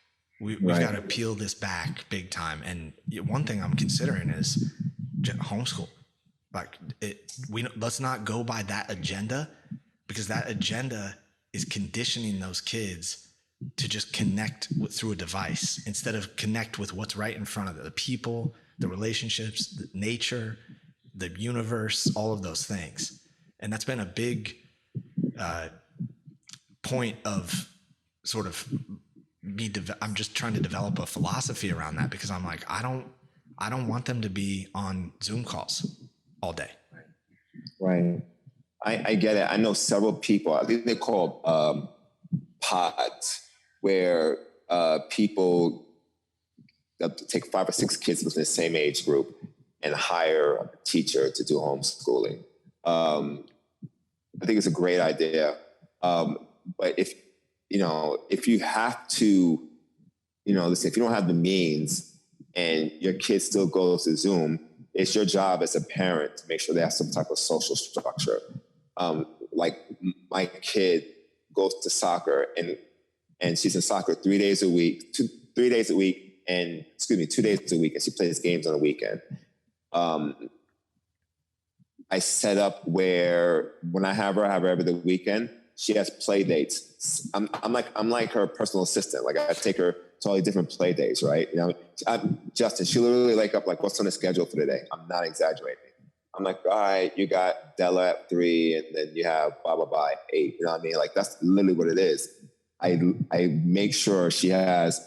Speaker 1: We've got to peel this back big time. And one thing I'm considering is homeschool. Like let's not go by that agenda, because that agenda is conditioning those kids to just connect through a device instead of connect with what's right in front of them, the people, the relationships, the nature, the universe, all of those things. And that's been a big point of sort of me. I'm just trying to develop a philosophy around that, because I'm like, I don't want them to be on Zoom calls all day.
Speaker 3: Right. I get it. I know several people, I think they're called pods, where people take 5 or 6 kids within the same age group and hire a teacher to do homeschooling. I think it's a great idea. But if you have to, listen, if you don't have the means, and your kid still goes to Zoom, it's your job as a parent to make sure they have some type of social structure. Like my kid goes to soccer, and she's in soccer 3 days a week, 2 days a week, and 2 days a week, and she plays games on the weekend. I set up where when I have her every the weekend, she has play dates. I'm like her personal assistant. Like I take her to all these different play dates, right? You know, Justin, she'll literally wake up like, what's on the schedule for today? I'm not exaggerating. I'm like, all right, you got Della at 3, and then you have blah, blah, blah at 8. You know what I mean? Like that's literally what it is. I make sure she has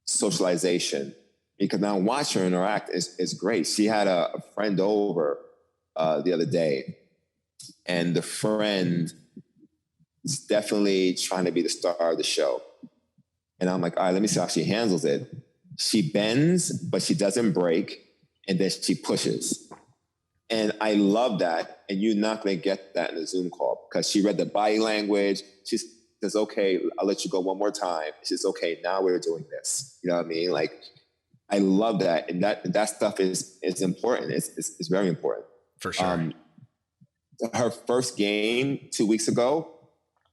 Speaker 3: socialization, because now watch her interact is great. She had a friend over the other day, and the friend is definitely trying to be the star of the show. And I'm like, all right, let me see how she handles it. She bends, but she doesn't break, and then she pushes. And I love that. And you're not going to get that in a Zoom call, because she read the body language. She says, okay, I'll let you go one more time. She says, okay, now we're doing this. You know what I mean? Like, I love that. And that stuff is important. It's very important.
Speaker 1: For sure.
Speaker 3: Her first game 2 weeks ago,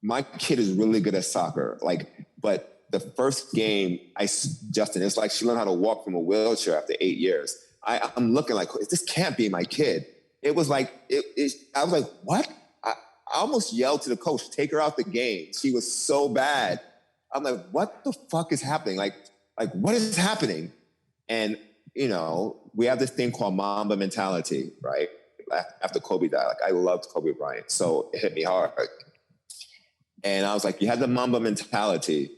Speaker 3: my kid is really good at soccer. But the first game, Justin, it's like she learned how to walk from a wheelchair after 8 years. I'm looking like, this can't be my kid. It was like, I was like, what? I almost yelled to the coach, take her out the game. She was so bad. I'm like, what the fuck is happening? Like what is happening? And, you know, we have this thing called Mamba mentality, right? After Kobe died, like I loved Kobe Bryant. So it hit me hard. And I was like, you had the Mamba mentality,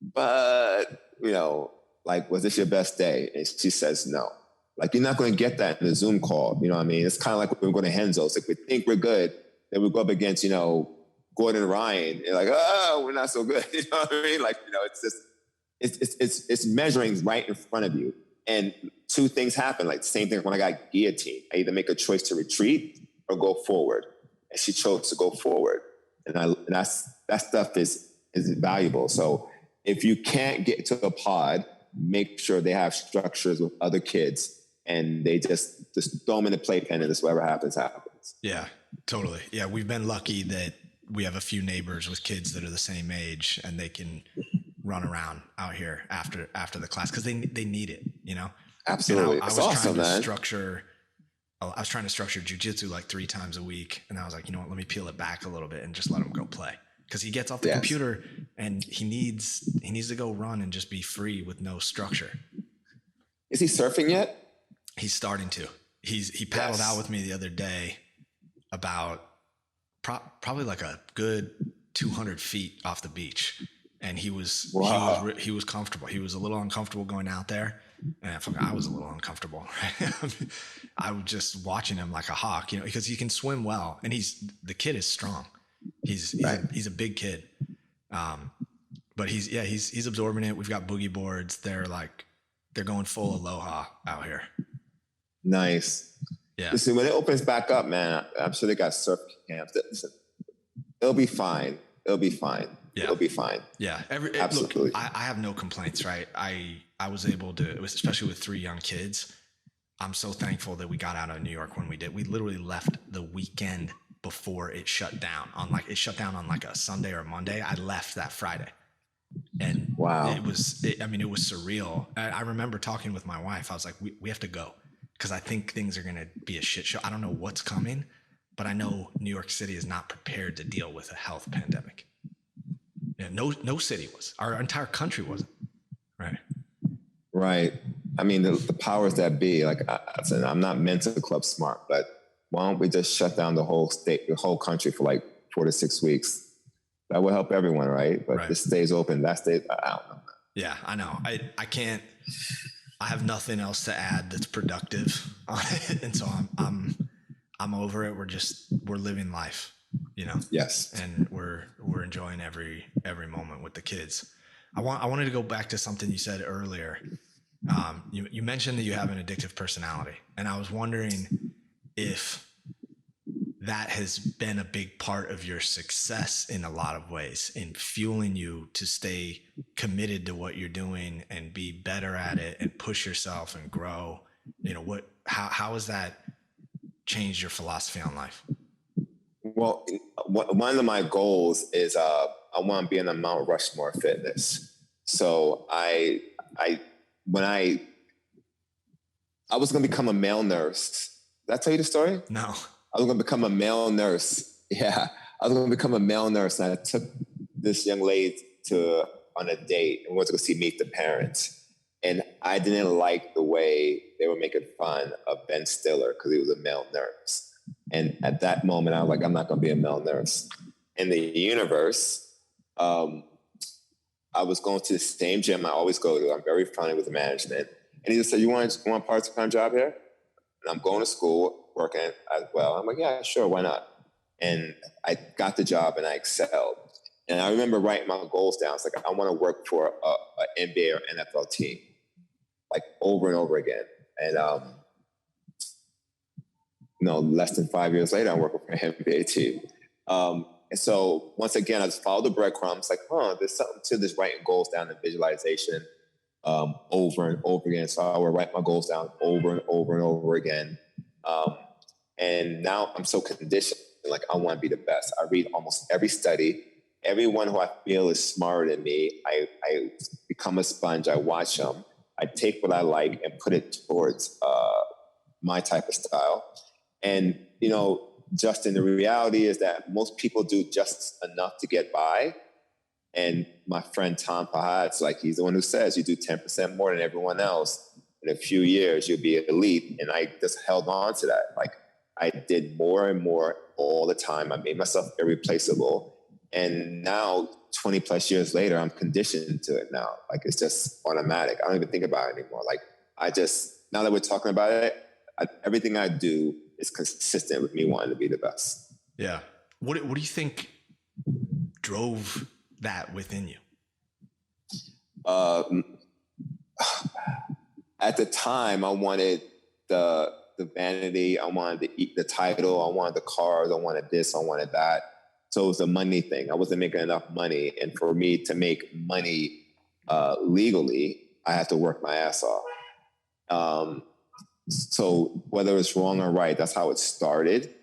Speaker 3: but, you know, like, was this your best day? And she says, no. Like, you're not going to get that in a Zoom call. You know what I mean? It's kind of like when we go to Henzo's. Like, we think we're good. Then we go up against, you know, Gordon and Ryan. And like, oh, we're not so good. You know what I mean? Like, you know, it's just, it's measuring right in front of you. And two things happen. Like, the same thing when I got guillotined. I either make a choice to retreat or go forward. And she chose to go forward. And that stuff is valuable. So if you can't get to a pod, make sure they have structures with other kids, and they just throw them in the playpen, and just whatever happens.
Speaker 1: Yeah, totally. Yeah, we've been lucky that we have a few neighbors with kids that are the same age, and they can run around out here after the class, because they need it, you know?
Speaker 3: Absolutely.
Speaker 1: I was
Speaker 3: awesome,
Speaker 1: trying to
Speaker 3: man.
Speaker 1: I was trying to structure jujitsu like 3 times a week, and I was like, you know what, let me peel it back a little bit and just let him go play. Because he gets off the computer and he needs to go run and just be free with no structure.
Speaker 3: Is he surfing yet?
Speaker 1: He's starting to. He paddled out with me the other day about probably like a good 200 feet off the beach, and he was comfortable. He was a little uncomfortable going out there, and I was a little uncomfortable. Right? I was just watching him like a hawk, you know, because he can swim well, and the kid is strong. He's a big kid. But he's absorbing it. We've got boogie boards. They're going full aloha out here.
Speaker 3: Nice.
Speaker 1: Yeah.
Speaker 3: Listen, when it opens back up, man, I'm sure they got surf camps. Listen, it'll be fine. It'll be fine. Yeah. It'll be fine.
Speaker 1: Yeah.
Speaker 3: Absolutely.
Speaker 1: Look, I have no complaints, right? I was able to, especially with 3 young kids, I'm so thankful that we got out of New York when we did. We literally left the weekend before it shut down on like a Sunday or Monday. I left that Friday, and
Speaker 3: wow,
Speaker 1: it was surreal. I remember talking with my wife. I was like, we have to go, because I think things are going to be a shit show. I don't know what's coming, but I know New York City is not prepared to deal with a health pandemic. Yeah, no city was. Our entire country wasn't.
Speaker 3: Right. I mean, the powers that be, like I said, I'm not meant to club smart, but why don't we just shut down the whole state, the whole country for like 4 to 6 weeks? That would help everyone, right? But this stays open. That stays, I don't know.
Speaker 1: Yeah, I know. I can't, I have nothing else to add that's productive on it. And so I'm over it. We're living life, you know?
Speaker 3: Yes.
Speaker 1: And we're enjoying every moment with the kids. I wanted to go back to something you said earlier. You mentioned that you have an addictive personality, and I was wondering if that has been a big part of your success in a lot of ways, in fueling you to stay committed to what you're doing and be better at it and push yourself and grow. How has that changed your philosophy on life?
Speaker 3: Well, one of my goals is I want to be in the Mount Rushmore fitness. So when I was going to become a male nurse. Did I tell you the story?
Speaker 1: No.
Speaker 3: I was going to become a male nurse. Yeah, I was going to become a male nurse, and I took this young lady on a date and went to go meet the parents. And I didn't like the way they were making fun of Ben Stiller because he was a male nurse. And at that moment, I was like, I'm not going to be a male nurse. In the universe, I was going to the same gym I always go to. I'm very friendly with the management. And he just said, you want a part-time job here? And I'm going to school, working as well. I'm like, yeah, sure, why not? And I got the job and I excelled. And I remember writing my goals down. It's like, I want to work for an NBA or NFL team, like over and over again. And, less than 5 years later, I'm working for an NBA team. And so once again, I just followed the breadcrumbs, like, there's something to this writing goals down and visualization over and over again. So I would write my goals down over and over and over again. And now I'm so conditioned, like I want to be the best. I read almost every study. Everyone who I feel is smarter than me, I become a sponge. I watch them. I take what I like and put it towards my type of style. And, Justin, the reality is that most people do just enough to get by. And my friend Tom Pahat's like, he's the one who says you do 10% more than everyone else. In a few years, you'll be elite. And I just held on to that. Like I did more and more all the time. I made myself irreplaceable. And now 20 plus years later, I'm conditioned to it now. Like it's just automatic. I don't even think about it anymore. Like now that we're talking about it, everything I do is consistent with me wanting to be the best.
Speaker 1: Yeah. What do you think drove that within you?
Speaker 3: At the time, I wanted the vanity. I wanted the title. I wanted the cars. I wanted this. I wanted that. So it was a money thing. I wasn't making enough money. And for me to make money legally, I had to work my ass off. So whether it's wrong or right, that's how it started.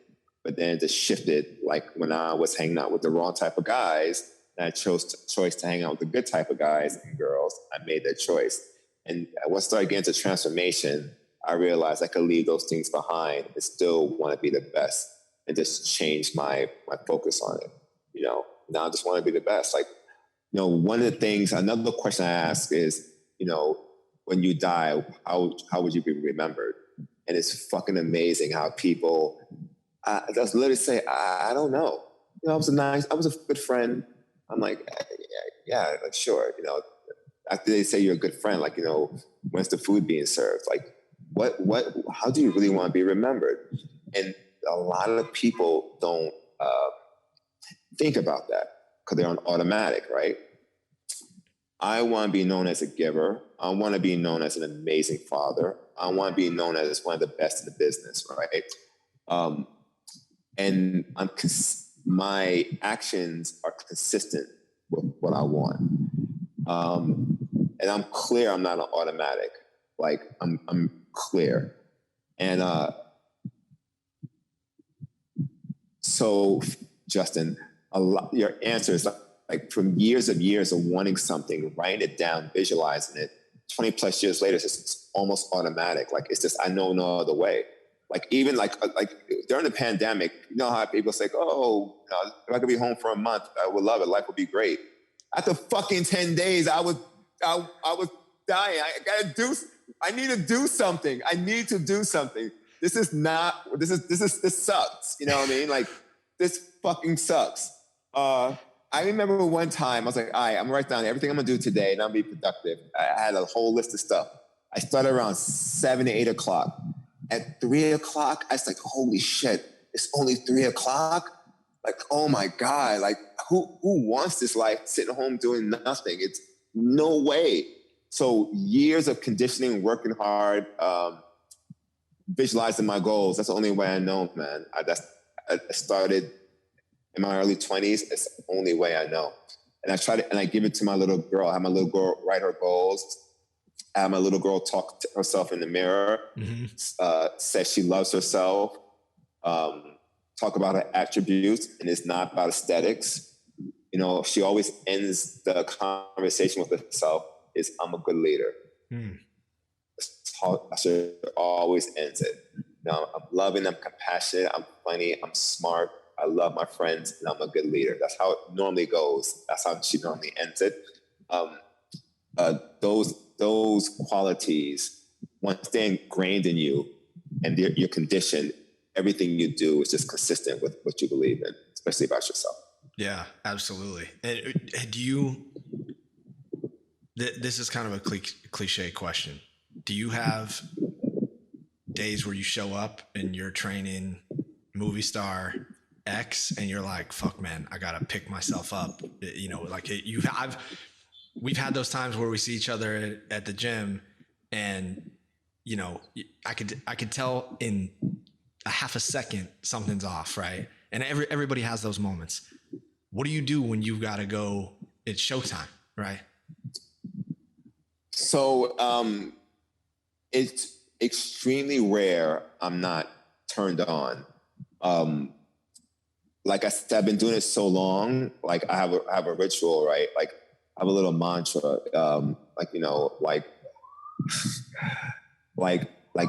Speaker 3: But then it just shifted. Like when I was hanging out with the wrong type of guys, and I chose to hang out with the good type of guys and girls, I made that choice. And once I started getting to transformation, I realized I could leave those things behind and still want to be the best and just change my focus on it. Now I just want to be the best. Like, one of the things, another question I ask is, when you die, how would you be remembered? And it's fucking amazing how people just literally say, I don't know. I was a good friend. I'm like, yeah, like sure. After they say you're a good friend, like, when's the food being served? Like, how do you really want to be remembered? And a lot of people don't think about that because they're on automatic, right? I want to be known as a giver. I want to be known as an amazing father. I want to be known as one of the best in the business, right? And my actions are consistent with what I want. And I'm clear I'm not an automatic. Like I'm clear. And so Justin, your answer is like from years of wanting something, writing it down, visualizing it, 20 plus years later, it's just almost automatic. Like, it's just, I know no other way. Like, even like during the pandemic, you know how people say, if I could be home for a month, I would love it. Life would be great. After fucking 10 days, I was dying. I need to do something. I need to do something. This sucks. You know what I mean? Like, this fucking sucks. I remember one time I was like, all right, I'm gonna write down everything I'm gonna do today and I'll be productive. I had a whole list of stuff. I started around 7 to 8 o'clock. At 3 o'clock, I was like, holy shit, it's only 3 o'clock? Like, oh my God, like who wants this life sitting home doing nothing? It's no way. So years of conditioning, working hard, visualizing my goals. That's the only way I know, man. I started in my early 20s. It's the only way I know. And I try to, and I give it to my little girl. I have my little girl write her goals. I have my little girl talk to herself in the mirror, says she loves herself, talk about her attributes, and it's not about aesthetics. You know, she always ends the conversation with herself is, I'm a good leader. That's how she always ends it. You know, I'm loving, I'm compassionate, I'm funny, I'm smart, I love my friends, and I'm a good leader. That's how it normally goes. That's how she normally ends it. Those qualities, once they're ingrained in you and you're conditioned, everything you do is just consistent with what you believe in, especially about yourself.
Speaker 1: Yeah, absolutely. And this is kind of a cliche question. Do you have days where you show up and you're training movie star X and you're like, fuck man, I got to pick myself up. You know, like we've had those times where we see each other at the gym and, you know, I could tell in a half a second, something's off. Right. And everybody has those moments. What do you do when you've got to go, it's showtime, right?
Speaker 3: So, it's extremely rare I'm not turned on. Like I said, I've been doing it so long. Like I have a ritual, right? Like I have a little mantra, like, you know, like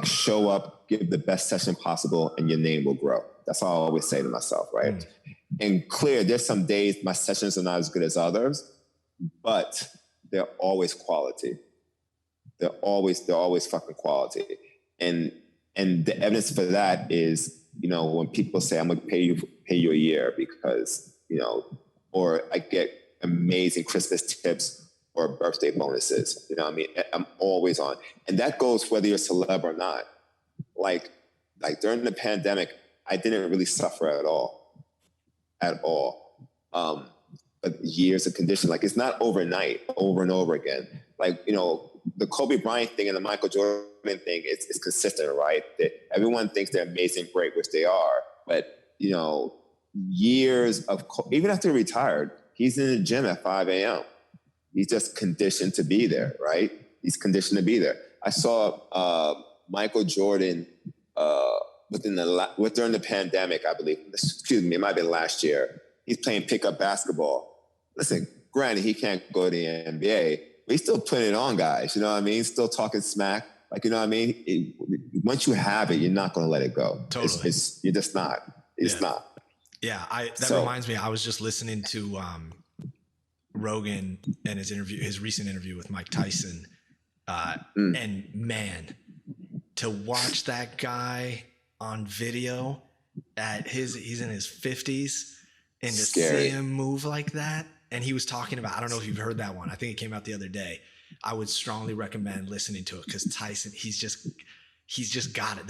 Speaker 3: show up, give the best session possible, and your name will grow. That's all I always say to myself, right? And clear, there's some days my sessions are not as good as others, but they're always quality. They're always fucking quality. And the evidence for that is, you know, when people say, I'm going to pay you a year because, you know, or I get amazing Christmas tips or birthday bonuses, you know what I mean? I'm always on. And that goes whether you're a celeb or not. Like during the pandemic, I didn't really suffer at all. But years of conditioning, like it's not overnight, over and over again. Like, you know, the Kobe Bryant thing and the Michael Jordan thing, it's consistent, right? That everyone thinks they're amazing, great, which they are. But, you know, years of, even after he retired, he's in the gym at 5 a.m. He's just conditioned to be there, right? He's conditioned to be there. I saw Michael Jordan during the pandemic, I believe. Excuse me, it might have been last year. He's playing pickup basketball. Listen, granted, he can't go to the NBA, but he's still putting it on, guys. You know what I mean? He's still talking smack. Like, you know what I mean? Once you have it, you're not going to let it go.
Speaker 1: Totally.
Speaker 3: You're just not. It's not.
Speaker 1: Yeah. That reminds me, I was just listening to Rogan and his recent interview with Mike Tyson. And man, to watch that guy on video he's in his 50s and to see him move like that. And he was talking about, I don't know if you've heard that one. I think it came out the other day. I would strongly recommend listening to it because Tyson, he's just got it.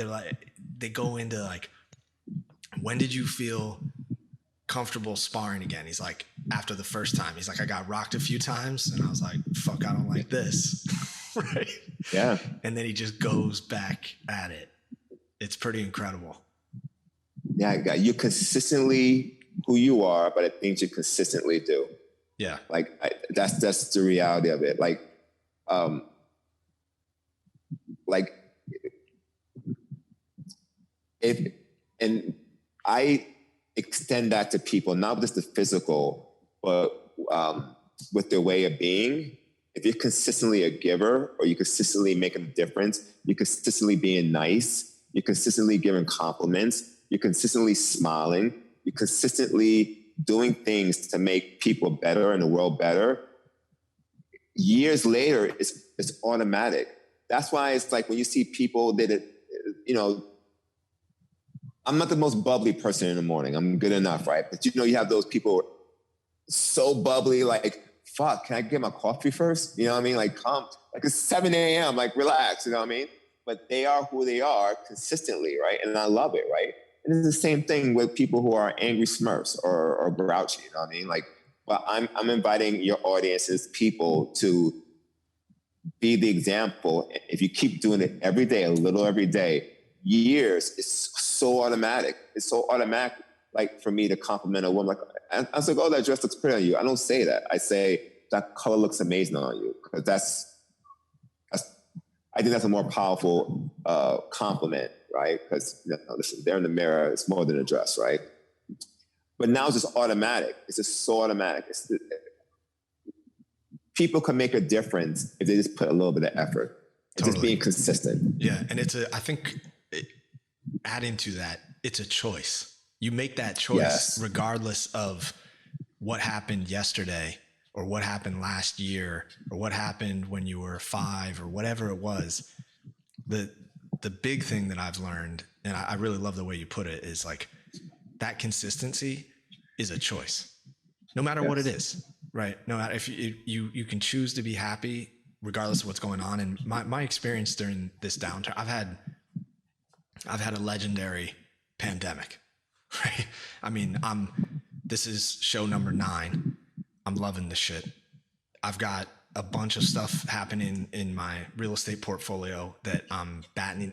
Speaker 1: They go into like, when did you feel comfortable sparring again? He's like, after the first time, he's like, I got rocked a few times. And I was like, fuck, I don't like this. Right.
Speaker 3: Yeah.
Speaker 1: And then he just goes back at it. It's pretty incredible.
Speaker 3: Yeah. You're consistently who you are, but it things you consistently do.
Speaker 1: Yeah. Like
Speaker 3: that's the reality of it. Like and I extend that to people, not just the physical, but with their way of being. If you're consistently a giver or you're consistently making a difference, you're consistently being nice, you're consistently giving compliments, you're consistently smiling, you're consistently doing things to make people better and the world better, years later, it's automatic. That's why it's like when you see people that, you know, I'm not the most bubbly person in the morning. I'm good enough, right? But you know, you have those people so bubbly, like, fuck, can I get my coffee first? You know what I mean? Like, come, like it's 7 a.m., like relax, you know what I mean? But they are who they are consistently, right? And I love it, right? And it's the same thing with people who are angry smurfs or grouchy, you know what I mean? Like, well, I'm inviting your audiences, people to be the example. If you keep doing it every day, a little every day, years, it's so automatic. It's so automatic like for me to compliment a woman. Like I was like, oh, that dress looks pretty on you. I don't say that. I say that color looks amazing on you, because that's I think that's a more powerful compliment, right? Because listen, they're in the mirror. It's more than a dress, right? But now it's just automatic. It's just so automatic. People can make a difference if they just put a little bit of effort. It's just being consistent.
Speaker 1: Yeah, and I think adding to that, it's a choice. You make that choice regardless of what happened yesterday or what happened last year or what happened when you were 5 or whatever it was. The big thing that I've learned, and I really love the way you put it, is like that consistency is a choice, no matter what it is, right? No matter if you can choose to be happy regardless of what's going on. And my experience during this downturn, I've had a legendary pandemic, right? I mean, this is show number 9. I'm loving the shit. I've got a bunch of stuff happening in my real estate portfolio that I'm battening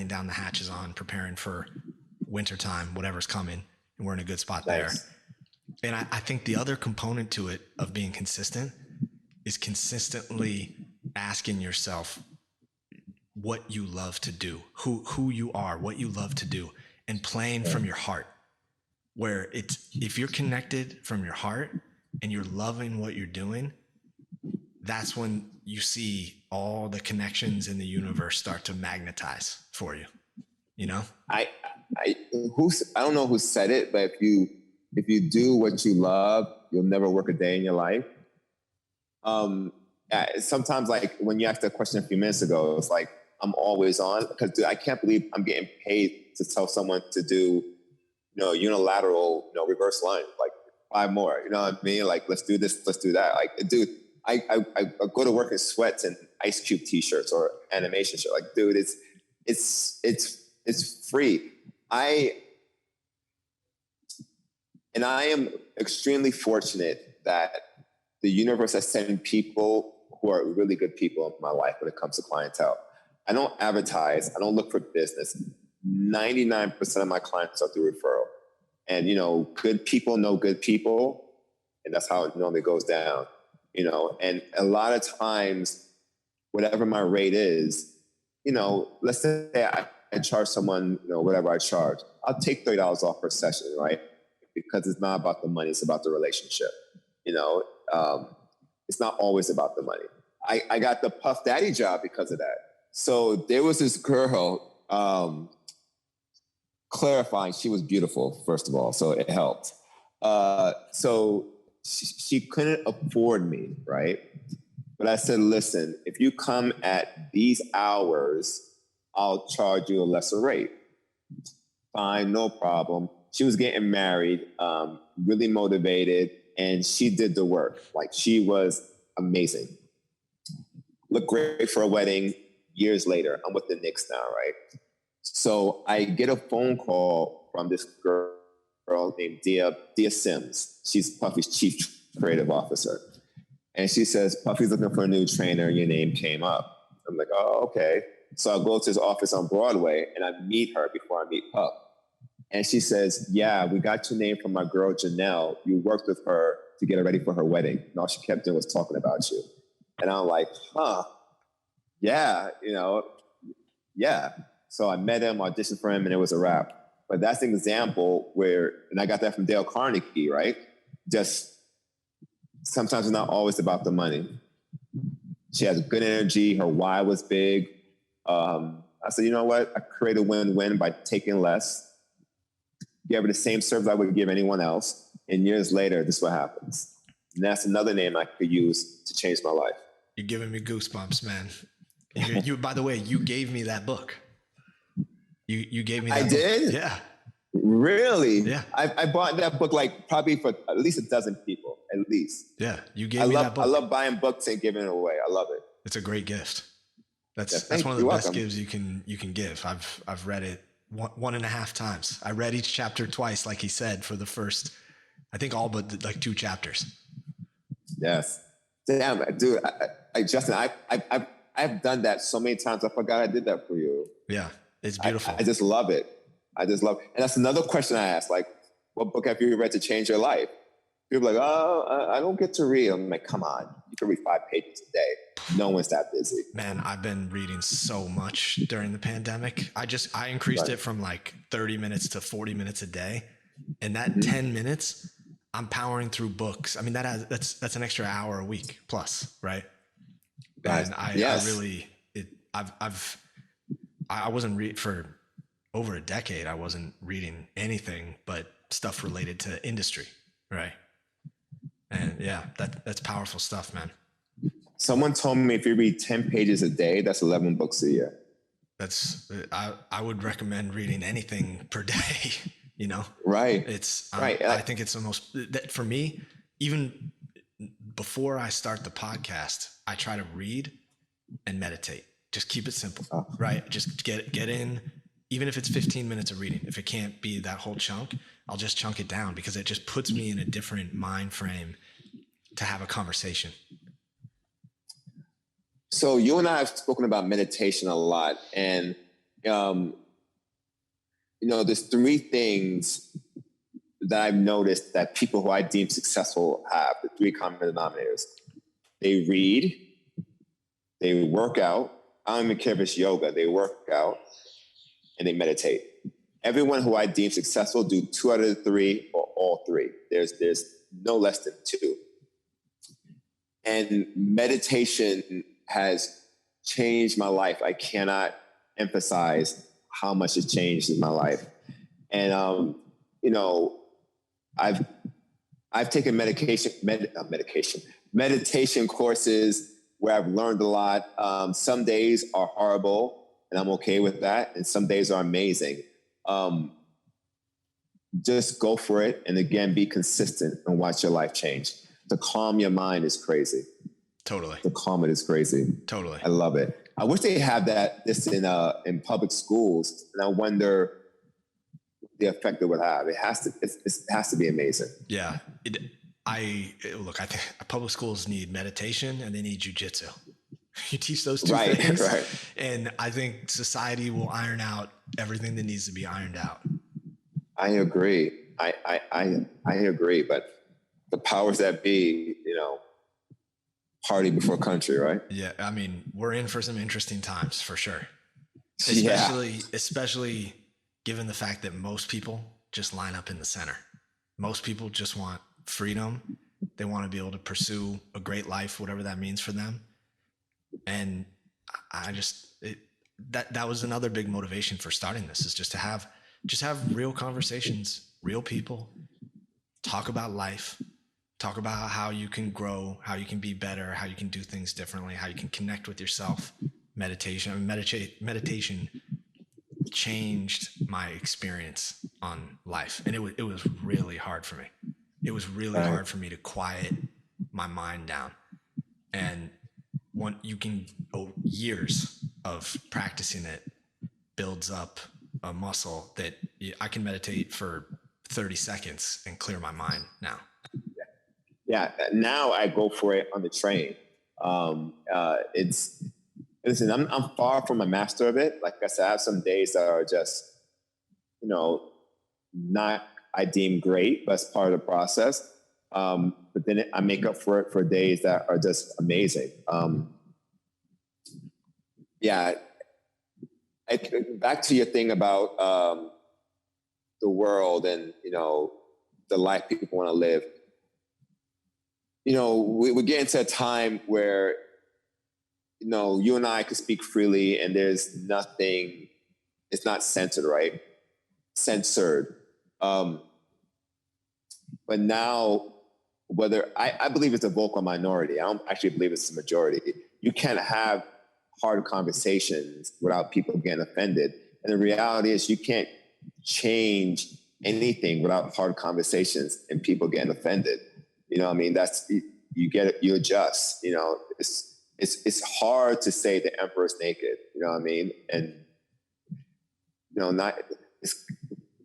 Speaker 1: down the hatches on, preparing for wintertime, whatever's coming. And we're in a good spot there. And I think the other component to it of being consistent is consistently asking yourself what you love to do, who you are, what you love to do, and playing from your heart. Where if you're connected from your heart and you're loving what you're doing, that's when you see all the connections in the universe start to magnetize for you. You know? I
Speaker 3: don't know who said it, but if you do what you love, you'll never work a day in your life. Sometimes, like when you asked that question a few minutes ago, it's like I'm always on, because I can't believe I'm getting paid to tell someone to do, unilateral, reverse lunge, like 5 more. You know what I mean? Like, let's do this, let's do that. Like, dude, I go to work in sweats and Ice Cube t-shirts or animation shirt. Like, dude, it's free. I am extremely fortunate that the universe has sent people who are really good people in my life when it comes to clientele. I don't advertise. I don't look for business. 99% of my clients are through referral. And, good people know good people. And that's how it normally goes down, And a lot of times, whatever my rate is, let's say I charge someone, whatever I charge, I'll take $30 off per session, right? Because it's not about the money, it's about the relationship. It's not always about the money. I got the Puff Daddy job because of that. So there was this girl, clarifying, she was beautiful, first of all, so it helped. So she couldn't afford me, right? But I said, listen, if you come at these hours, I'll charge you a lesser rate. Fine, no problem. She was getting married, really motivated, and she did the work. Like, she was amazing. Looked great for a wedding. Years later, I'm with the Knicks now, right? So I get a phone call from this girl named Dia Sims. She's Puffy's chief creative officer. And she says, Puffy's looking for a new trainer. Your name came up. I'm like, oh, okay. So I go to his office on Broadway and I meet her before I meet Puff. And she says, yeah, we got your name from my girl, Janelle. You worked with her to get her ready for her wedding. And all she kept doing was talking about you. And I'm like, yeah, yeah. So I met him, auditioned for him, and it was a wrap. But that's an example and I got that from Dale Carnegie, right? Just sometimes it's not always about the money. She has good energy. Her why was big. I said, you know what? I create a win-win by taking less, give her the same service I would give anyone else. And years later, this is what happens. And that's another name I could use to change my life.
Speaker 1: You're giving me goosebumps, man. You by the way, you gave me that book. You gave me that book.
Speaker 3: Did?
Speaker 1: Yeah.
Speaker 3: Really?
Speaker 1: Yeah.
Speaker 3: I bought that book like probably for at least a dozen people, at least.
Speaker 1: Yeah. You gave me that book.
Speaker 3: I love buying books and giving it away. I love it.
Speaker 1: It's a great gift. That's one of the best gifts you can give. I've read it one and a half times. I read each chapter twice, like he said, for the first, I think all but like 2 chapters.
Speaker 3: Yes. Damn, dude. Justin, I've done that so many times. I forgot I did that for you.
Speaker 1: Yeah, it's beautiful.
Speaker 3: I just love it. And that's another question I ask. Like, what book have you read to change your life? People are like, oh, I don't get to read. I'm like, come on, you can read 5 pages a day. No one's that busy.
Speaker 1: Man, I've been reading so much during the pandemic. I increased it from like 30 minutes to 40 minutes a day. And that 10 minutes, I'm powering through books. I mean, that's an extra hour a week plus, right? And I wasn't for over a decade. I wasn't reading anything but stuff related to industry, right? And yeah, that's powerful stuff, man.
Speaker 3: Someone told me if you read 10 pages a day, that's 11 books a year.
Speaker 1: I would recommend reading anything per day, you know?
Speaker 3: Right.
Speaker 1: I think it's the most, for me, even before I start the podcast, I try to read and meditate. Just keep it simple, right? Just get in, even if it's 15 minutes of reading. If it can't be that whole chunk, I'll just chunk it down because it just puts me in a different mind frame to have a conversation.
Speaker 3: So you and I have spoken about meditation a lot, and there's 3 things that I've noticed that people who I deem successful have. The 3 common denominators: they read, they work out. I don't even care if it's yoga. They work out and they meditate. Everyone who I deem successful do 2 out of the 3 or all 3. There's no less than 2. And meditation has changed my life. I cannot emphasize how much it's changed in my life. And I've taken meditation courses where I've learned a lot. Some days are horrible, and I'm okay with that, and some days are amazing. Just go for it, and again, be consistent and watch your life change. To calm your mind is crazy.
Speaker 1: Totally.
Speaker 3: To calm it is crazy.
Speaker 1: Totally.
Speaker 3: I love it. I wish they had this in public schools, and I wonder the effect it would have. It has to be amazing.
Speaker 1: Yeah. I think public schools need meditation and they need jujitsu. You teach those 2 things,
Speaker 3: right.
Speaker 1: And I think society will iron out everything that needs to be ironed out.
Speaker 3: I agree. I agree. But the powers that be, party before country, right?
Speaker 1: Yeah. I mean, we're in for some interesting times for sure.
Speaker 3: Especially
Speaker 1: Given the fact that most people just line up in the center. Most people just want freedom. They want to be able to pursue a great life, whatever that means for them. And that was another big motivation for starting this, is just to have real conversations, real people, talk about life, talk about how you can grow, how you can be better, how you can do things differently, how you can connect with yourself. Meditation changed my experience on life. And it was really hard for me. It was really hard for me to quiet my mind down. And years of practicing it builds up a muscle that I can meditate for 30 seconds and clear my mind now.
Speaker 3: Yeah. Now I go for it on the train. Listen, I'm far from a master of it. Like I said, I have some days that are just, not, I deem great, but it's part of the process. But then I make up for it for days that are just amazing. Back to your thing about the world and, the life people want to live. We're getting to a time where, you and I could speak freely and there's nothing, it's not censored, right? Censored. But now, whether I believe it's a vocal minority, I don't actually believe it's a majority. You can't have hard conversations without people getting offended. And the reality is you can't change anything without hard conversations and people getting offended. That's, you adjust, it's hard to say the emperor's naked, And,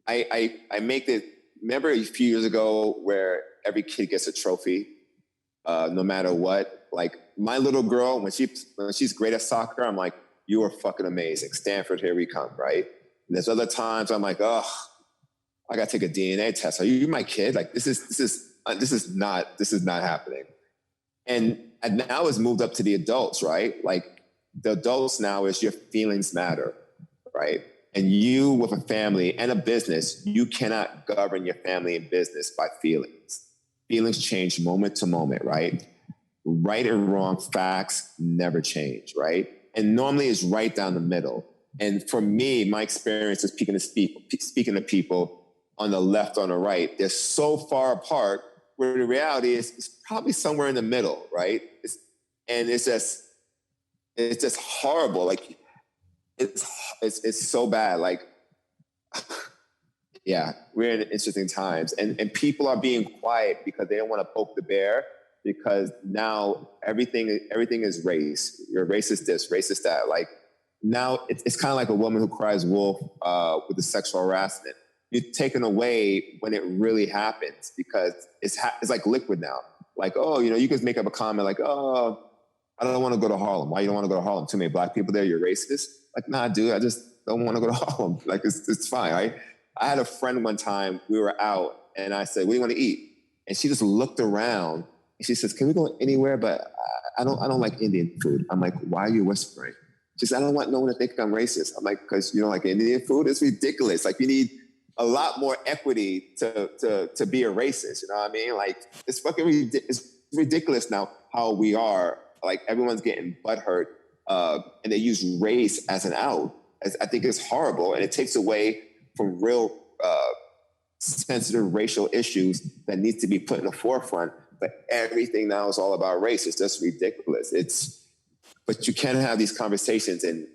Speaker 3: I make it, remember a few years ago where every kid gets a trophy, no matter what. Like my little girl, when she's great at soccer, I'm like, you are fucking amazing. Stanford, here we come, right? And there's other times I'm like, oh, I got to take a DNA test. Are you my kid? Like, this is not happening. And now it's moved up to the adults, right? Like, the adults now is your feelings matter, right? And you, with a family and a business, you cannot govern your family and business by feelings. Feelings change moment to moment, right? Right and wrong facts never change, right? And normally it's right down the middle. And for me, my experience is speaking to people on the left, on the right. They're so far apart where the reality is it's probably somewhere in the middle, right? It's just horrible. Like, it's so bad. Like, yeah, we're in interesting times, and people are being quiet because they don't want to poke the bear, because now everything is race. You're racist this, racist that. Like, now it's kind of like a woman who cries wolf with the sexual harassment. You're taken away when it really happens, because it's like liquid now. Like, oh, you can make up a comment like, oh, I don't want to go to Harlem. Why you don't want to go to Harlem? Too many black people there. You're racist. Like, nah, dude, I just don't want to go to Harlem. Like, it's fine, right? I had a friend one time, we were out, and I said, what do you want to eat? And she just looked around, and she says, can we go anywhere? But I don't like Indian food. I'm like, why are you whispering? She said, I don't want no one to think I'm racist. I'm like, because you don't like Indian food? It's ridiculous. Like, you need a lot more equity to be a racist. You know what I mean? Like, it's ridiculous now how we are. Like, everyone's getting butthurt, and they use race as an out. I think it's horrible, and it takes away from real sensitive racial issues that needs to be put in the forefront. But everything now is all about race. It's just ridiculous. But you can't have these conversations, and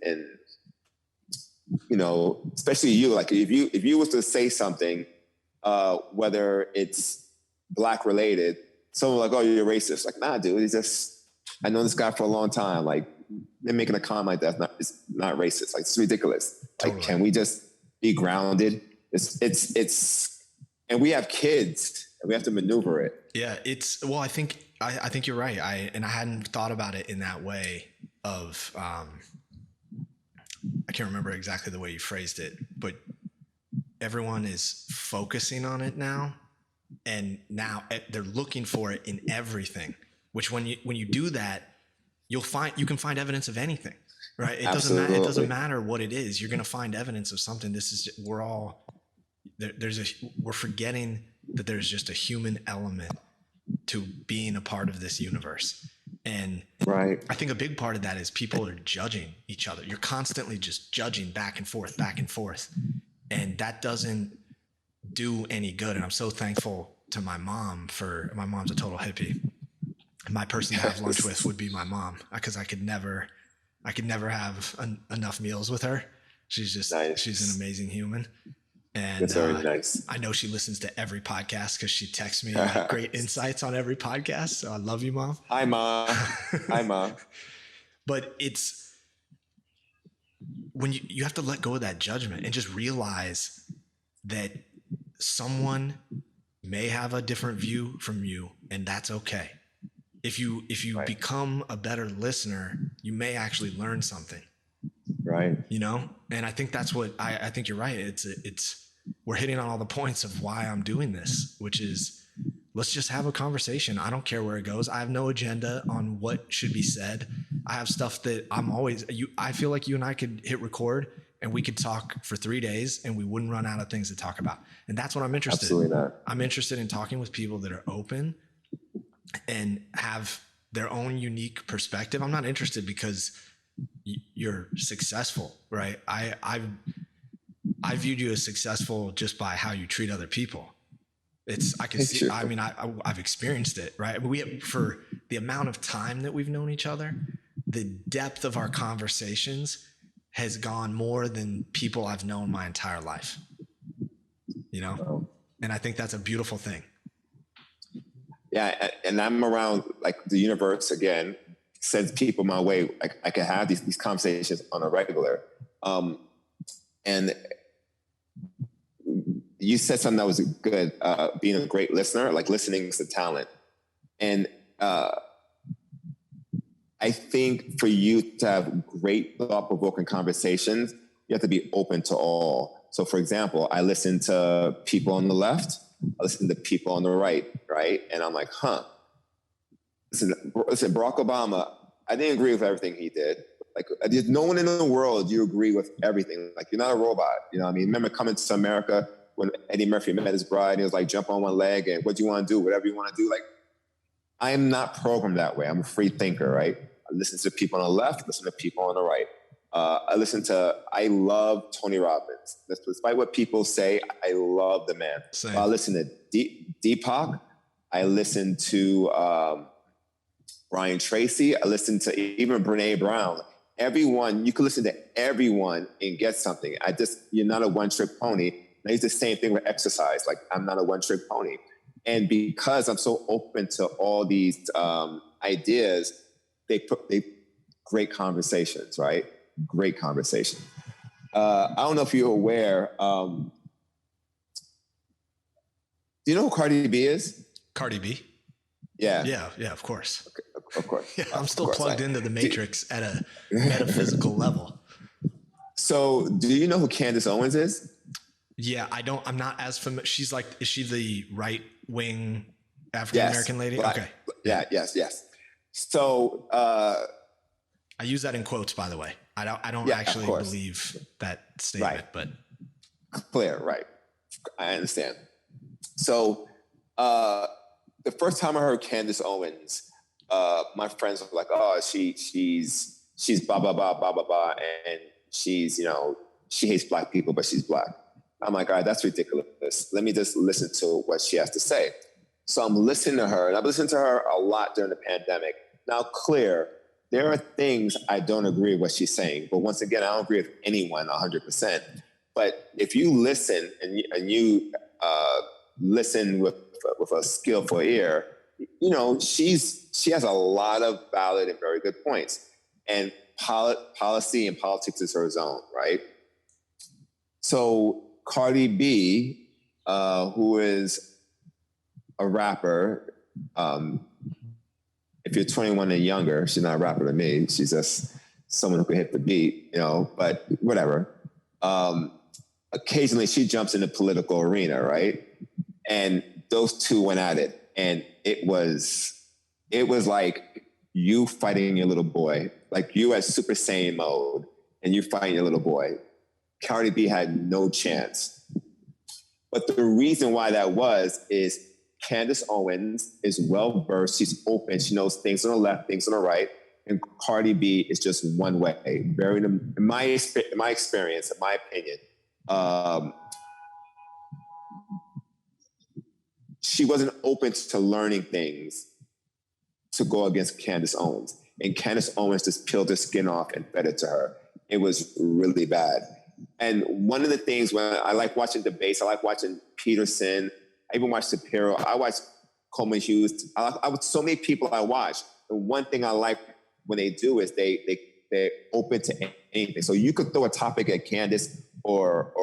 Speaker 3: especially you. Like, if you was to say something, whether it's black related, someone like, oh, you're racist. Like, nah, dude, I know this guy for a long time. Like, they're making a comment like that. It's not racist. Like, it's ridiculous. Totally. Like, can we just be grounded? And we have kids, and we have to maneuver it.
Speaker 1: Yeah, I think you're right. I hadn't thought about it in that way of, I can't remember exactly the way you phrased it, but everyone is focusing on it now, and now they're looking for it in everything, which when you do that, you can find evidence of anything, right? It doesn't matter what it is. You're going to find evidence of something. We're forgetting that there's just a human element to being a part of this universe. And
Speaker 3: right.
Speaker 1: I think a big part of that is people are judging each other. You're constantly just judging back and forth. And that doesn't do any good. And I'm so thankful to my mom my mom's a total hippie. My person to have lunch with would be my mom, because I could never have enough meals with her. She's just, nice. She's an amazing human. And
Speaker 3: that's very nice.
Speaker 1: I know she listens to every podcast because she texts me great insights on every podcast. So I love you, Mom.
Speaker 3: Hi, Mom. Hi, Mom.
Speaker 1: But it's when you have to let go of that judgment and just realize that someone may have a different view from you, and that's okay. If you right. become a better listener, you may actually learn something.
Speaker 3: Right.
Speaker 1: And I think that's what I think you're right. We're hitting on all the points of why I'm doing this, which is let's just have a conversation. I don't care where it goes. I have no agenda on what should be said. I have stuff that I feel like you and I could hit record and we could talk for 3 days and we wouldn't run out of things to talk about. And that's what I'm interested in.
Speaker 3: Absolutely not.
Speaker 1: I'm interested in talking with people that are open and have their own unique perspective. I'm not interested because you're successful, right? I viewed you as successful just by how you treat other people. I've experienced it, right? For the amount of time that we've known each other, the depth of our conversations has gone more than people I've known my entire life, And I think that's a beautiful thing.
Speaker 3: Yeah. And I'm around, like, the universe again sends people my way. I can have these conversations on a regular. And you said something that was good, being a great listener, like listening is a talent. And I think for you to have great thought-provoking conversations, you have to be open to all. So for example, I listen to people on the left, I listen to people on the right, and I'm like, listen, Barack Obama, I didn't agree with everything he did. Like, there's no one in the world you agree with everything. Like, you're not a robot. You know what I mean? Remember Coming to America when Eddie Murphy met his bride and he was like, jump on one leg and what do you want to do? Whatever you want to do. Like, I am not programmed that way. I'm a free thinker, right? I listen to people on the left, listen to people on the right. I love Tony Robbins. Despite what people say, I love the man. I listen to Deepak. I listen to Brian Tracy. I listen to even Brene Brown. Everyone, you can listen to everyone and get something. You're not a one-trick pony. And it's the same thing with exercise. Like, I'm not a one-trick pony. And because I'm so open to all these ideas, they great conversations, right? Great conversation. I don't know if you're aware. Do you know who Cardi B is?
Speaker 1: Cardi B?
Speaker 3: Yeah.
Speaker 1: Yeah, of course.
Speaker 3: Okay, of course.
Speaker 1: Yeah, I'm still plugged into the Matrix at a metaphysical level.
Speaker 3: So do you know who Candace Owens is?
Speaker 1: Yeah, I'm not as familiar. She's like, is she the right wing African-American lady?
Speaker 3: Black.
Speaker 1: Okay.
Speaker 3: Yeah, yes. So,
Speaker 1: I use that in quotes, by the way. I don't actually believe that statement, but
Speaker 3: clear, right. I understand. So, the first time I heard Candace Owens, my friends were like, oh, she's blah, blah, blah, blah, blah, blah. And she's, she hates Black people, but she's Black. I'm like, all right, that's ridiculous. Let me just listen to what she has to say. So I'm listening to her, and I've listened to her a lot during the pandemic. Now, clear, there are things I don't agree with what she's saying. But once again, I don't agree with anyone 100%. But if you listen and you listen with a skillful ear, she has a lot of valid and very good points. And policy and politics is her zone, right? So Cardi B, who is a rapper, if you're 21 and younger, she's not a rapper to me. She's just someone who can hit the beat, but whatever. Occasionally she jumps in the political arena, right? And those two went at it. And it was like you fighting your little boy, like you at Super Saiyan mode and you fighting your little boy. Cardi B had no chance. But the reason why that is Candace Owens is well-versed. She's open. She knows things on the left, things on the right. And Cardi B is just one way. In my experience, in my opinion, she wasn't open to learning things to go against Candace Owens. And Candace Owens just peeled her skin off and fed it to her. It was really bad. And one of the things when I like watching debates, I like watching Peterson, I even watch Shapiro, I watch Coleman Hughes. I so many people I watch. And one thing I like when they do is they're open to anything. So you could throw a topic at Candace or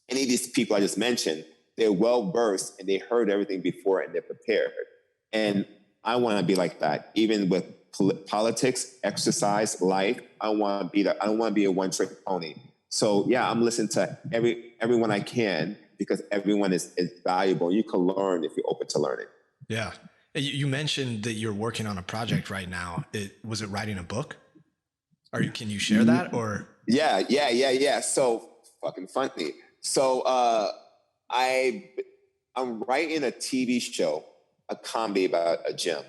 Speaker 3: any of these people I just mentioned. They're well-versed and they heard everything before and they're prepared. And I want to be like that, even with politics, exercise, life. I don't want to be a one-trick pony. So yeah, I'm listening to everyone I can because everyone is valuable. You can learn if you're open to learning.
Speaker 1: Yeah. You mentioned that you're working on a project right now. Was it writing a book? Can you share that or?
Speaker 3: Yeah. So fucking funny. So I'm writing a TV show, a comedy about a gym.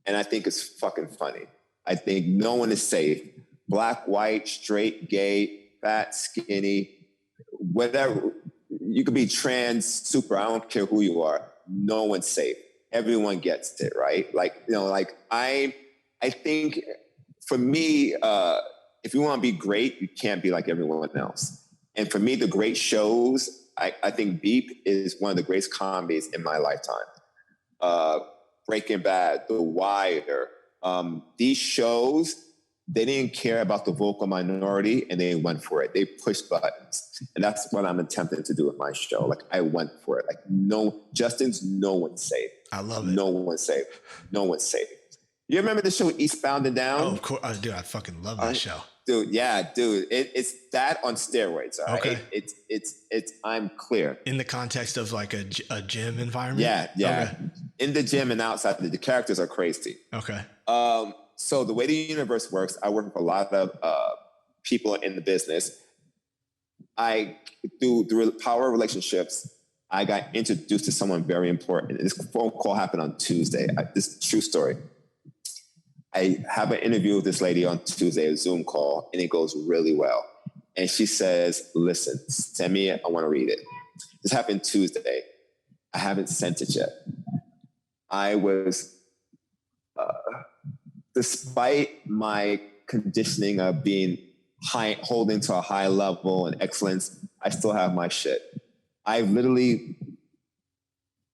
Speaker 3: And I think it's fucking funny. I think no one is safe. Black, white, straight, gay, fat, skinny, whatever. You could be trans, super, I don't care who you are. No one's safe. Everyone gets it, right? I think for me, if you want to be great, you can't be like everyone else. And for me, the great shows, I think Beep is one of the greatest comedies in my lifetime. Breaking Bad, The Wire, these shows, they didn't care about the vocal minority and they went for it. They pushed buttons. And that's what I'm attempting to do with my show. Like I went for it. Like no one's safe.
Speaker 1: I love it.
Speaker 3: No one's safe. No one's safe. You remember the show Eastbound and Down?
Speaker 1: Oh, of course. Dude, I fucking love that show.
Speaker 3: dude. It's that on steroids. All right.
Speaker 1: Okay.
Speaker 3: It's. I'm clear.
Speaker 1: In the context of like a gym environment.
Speaker 3: Yeah.
Speaker 1: Okay.
Speaker 3: In the gym and outside, the characters are crazy.
Speaker 1: Okay.
Speaker 3: So the way the universe works, I work with a lot of people in the business. Through the power of relationships, I got introduced to someone very important. This phone call happened on Tuesday. This is a true story. I have an interview with this lady on Tuesday, a Zoom call, and it goes really well. And she says, listen, send me it. I want to read it. This happened Tuesday. I haven't sent it yet. I was, despite my conditioning of being holding to a high level and excellence, I still have my shit. I literally,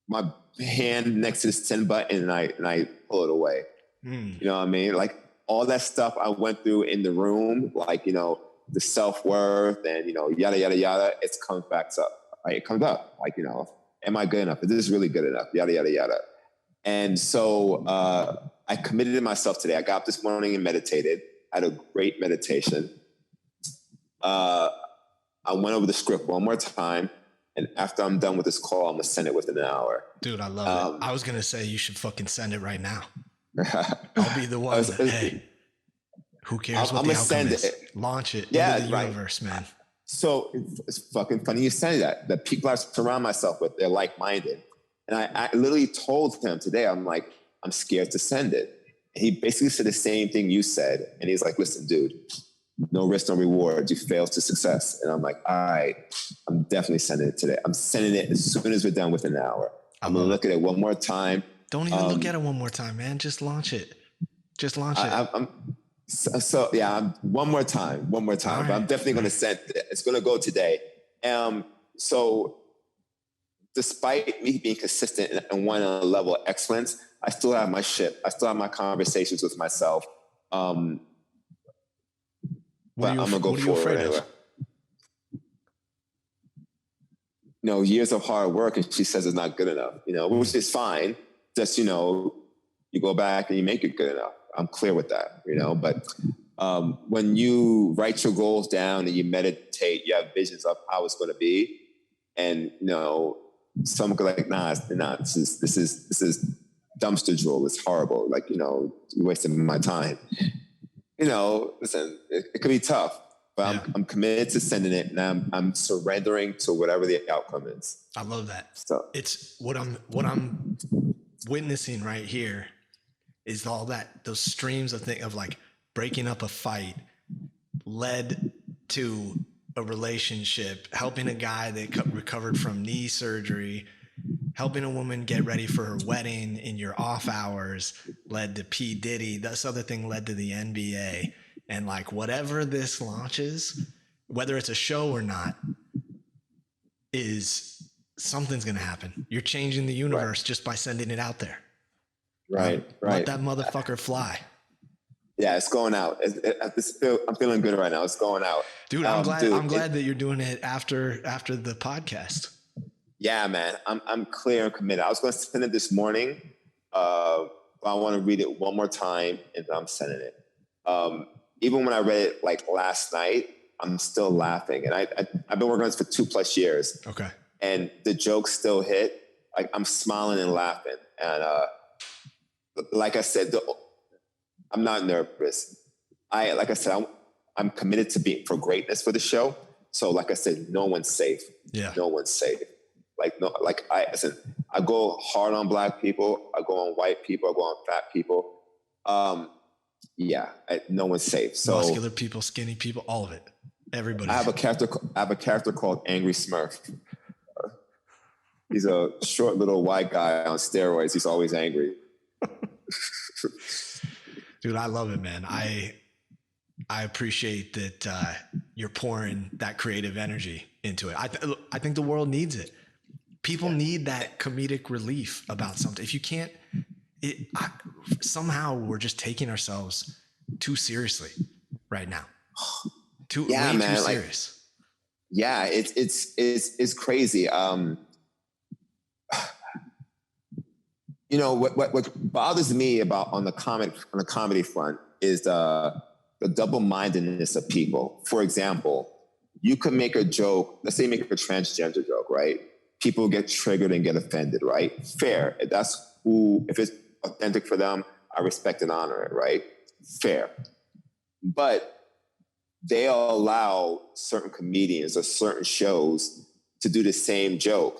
Speaker 3: my hand next to the send button and I pull it away. You know what I mean? Like all that stuff I went through in the room, like, you know, the self-worth and, you know, yada, yada, yada, it comes back up, right? It comes up like, you know, am I good enough? Is this really good enough? Yada, yada, yada. And so I committed to myself today. I got up this morning and meditated. I had a great meditation. I went over the script one more time. And after I'm done with this call, I'm going to send it within an hour.
Speaker 1: Dude, I love it. I was going to say you should fucking send it right now. I'll be the one. Hey, who cares what the outcome is? Launch it into the universe, man.
Speaker 3: So it's fucking funny you say that. The people I surround myself with, they're like-minded. And I literally told him today, I'm like, I'm scared to send it. And he basically said the same thing you said. And he's like, listen, dude, no risk, no reward. You fail to success. And I'm like, all right, I'm definitely sending it today. I'm sending it as soon as we're done within an hour. I'm going to look at it one more time.
Speaker 1: Don't even look at it one more time, man. Just launch it. Just launch it.
Speaker 3: One more time. Right. But I'm definitely going to send it. It's going to go today. So despite me being consistent and one on a level of excellence, I still have my shit. I still have my conversations with myself. But I'm going to go forward anyway. You know, years of hard work, and she says it's not good enough, you know, which is fine. Just, you know, you go back and you make it good enough. I'm clear with that, you know, but when you write your goals down and you meditate, you have visions of how it's going to be. And, you know, some go like, nah, this is dumpster drool. It's horrible. Like, you know, you're wasting my time. You know, listen, it could be tough, but I'm committed to sending it, and I'm surrendering to whatever the outcome is.
Speaker 1: I love that.
Speaker 3: So
Speaker 1: it's what I'm witnessing right here is all that, those streams of like breaking up a fight led to a relationship, helping a guy that recovered from knee surgery, helping a woman get ready for her wedding in your off hours led to P. Diddy. This other thing led to the NBA. And like whatever this launches, whether it's a show or not, is something's going to happen. You're changing the universe just by sending it out there.
Speaker 3: Right.
Speaker 1: Let that motherfucker fly.
Speaker 3: Yeah, it's going out. I'm feeling good right now. It's going out.
Speaker 1: Dude, I'm glad that you're doing it after the podcast.
Speaker 3: Yeah, man. I'm clear and committed. I was going to send it this morning, but I want to read it one more time, and I'm sending it. Even when I read it like last night, I'm still laughing. And I've been working on this for 2+ years. Okay. And the jokes still hit. Like I'm smiling and laughing. And like I said, I'm not nervous. I'm committed to being for greatness for the show. So like I said, no one's safe. Yeah. No one's safe. I go hard on Black people. I go on white people. I go on fat people. No one's safe. So
Speaker 1: muscular people, skinny people, all of it. Everybody.
Speaker 3: I have a character called Angry Smurf. He's a short little white guy on steroids. He's always angry.
Speaker 1: Dude, I love it, man. I appreciate that you're pouring that creative energy into it. I think the world needs it. People need that comedic relief about something. If you can't, somehow we're just taking ourselves too seriously right now. Too serious.
Speaker 3: Yeah, it's crazy. You know what bothers me about on the comedy front is the double-mindedness of people. For example, you could make a joke, let's say make a transgender joke, right? People get triggered and get offended, right? Fair. If it's authentic for them, I respect and honor it, right? Fair. But they allow certain comedians or certain shows to do the same joke,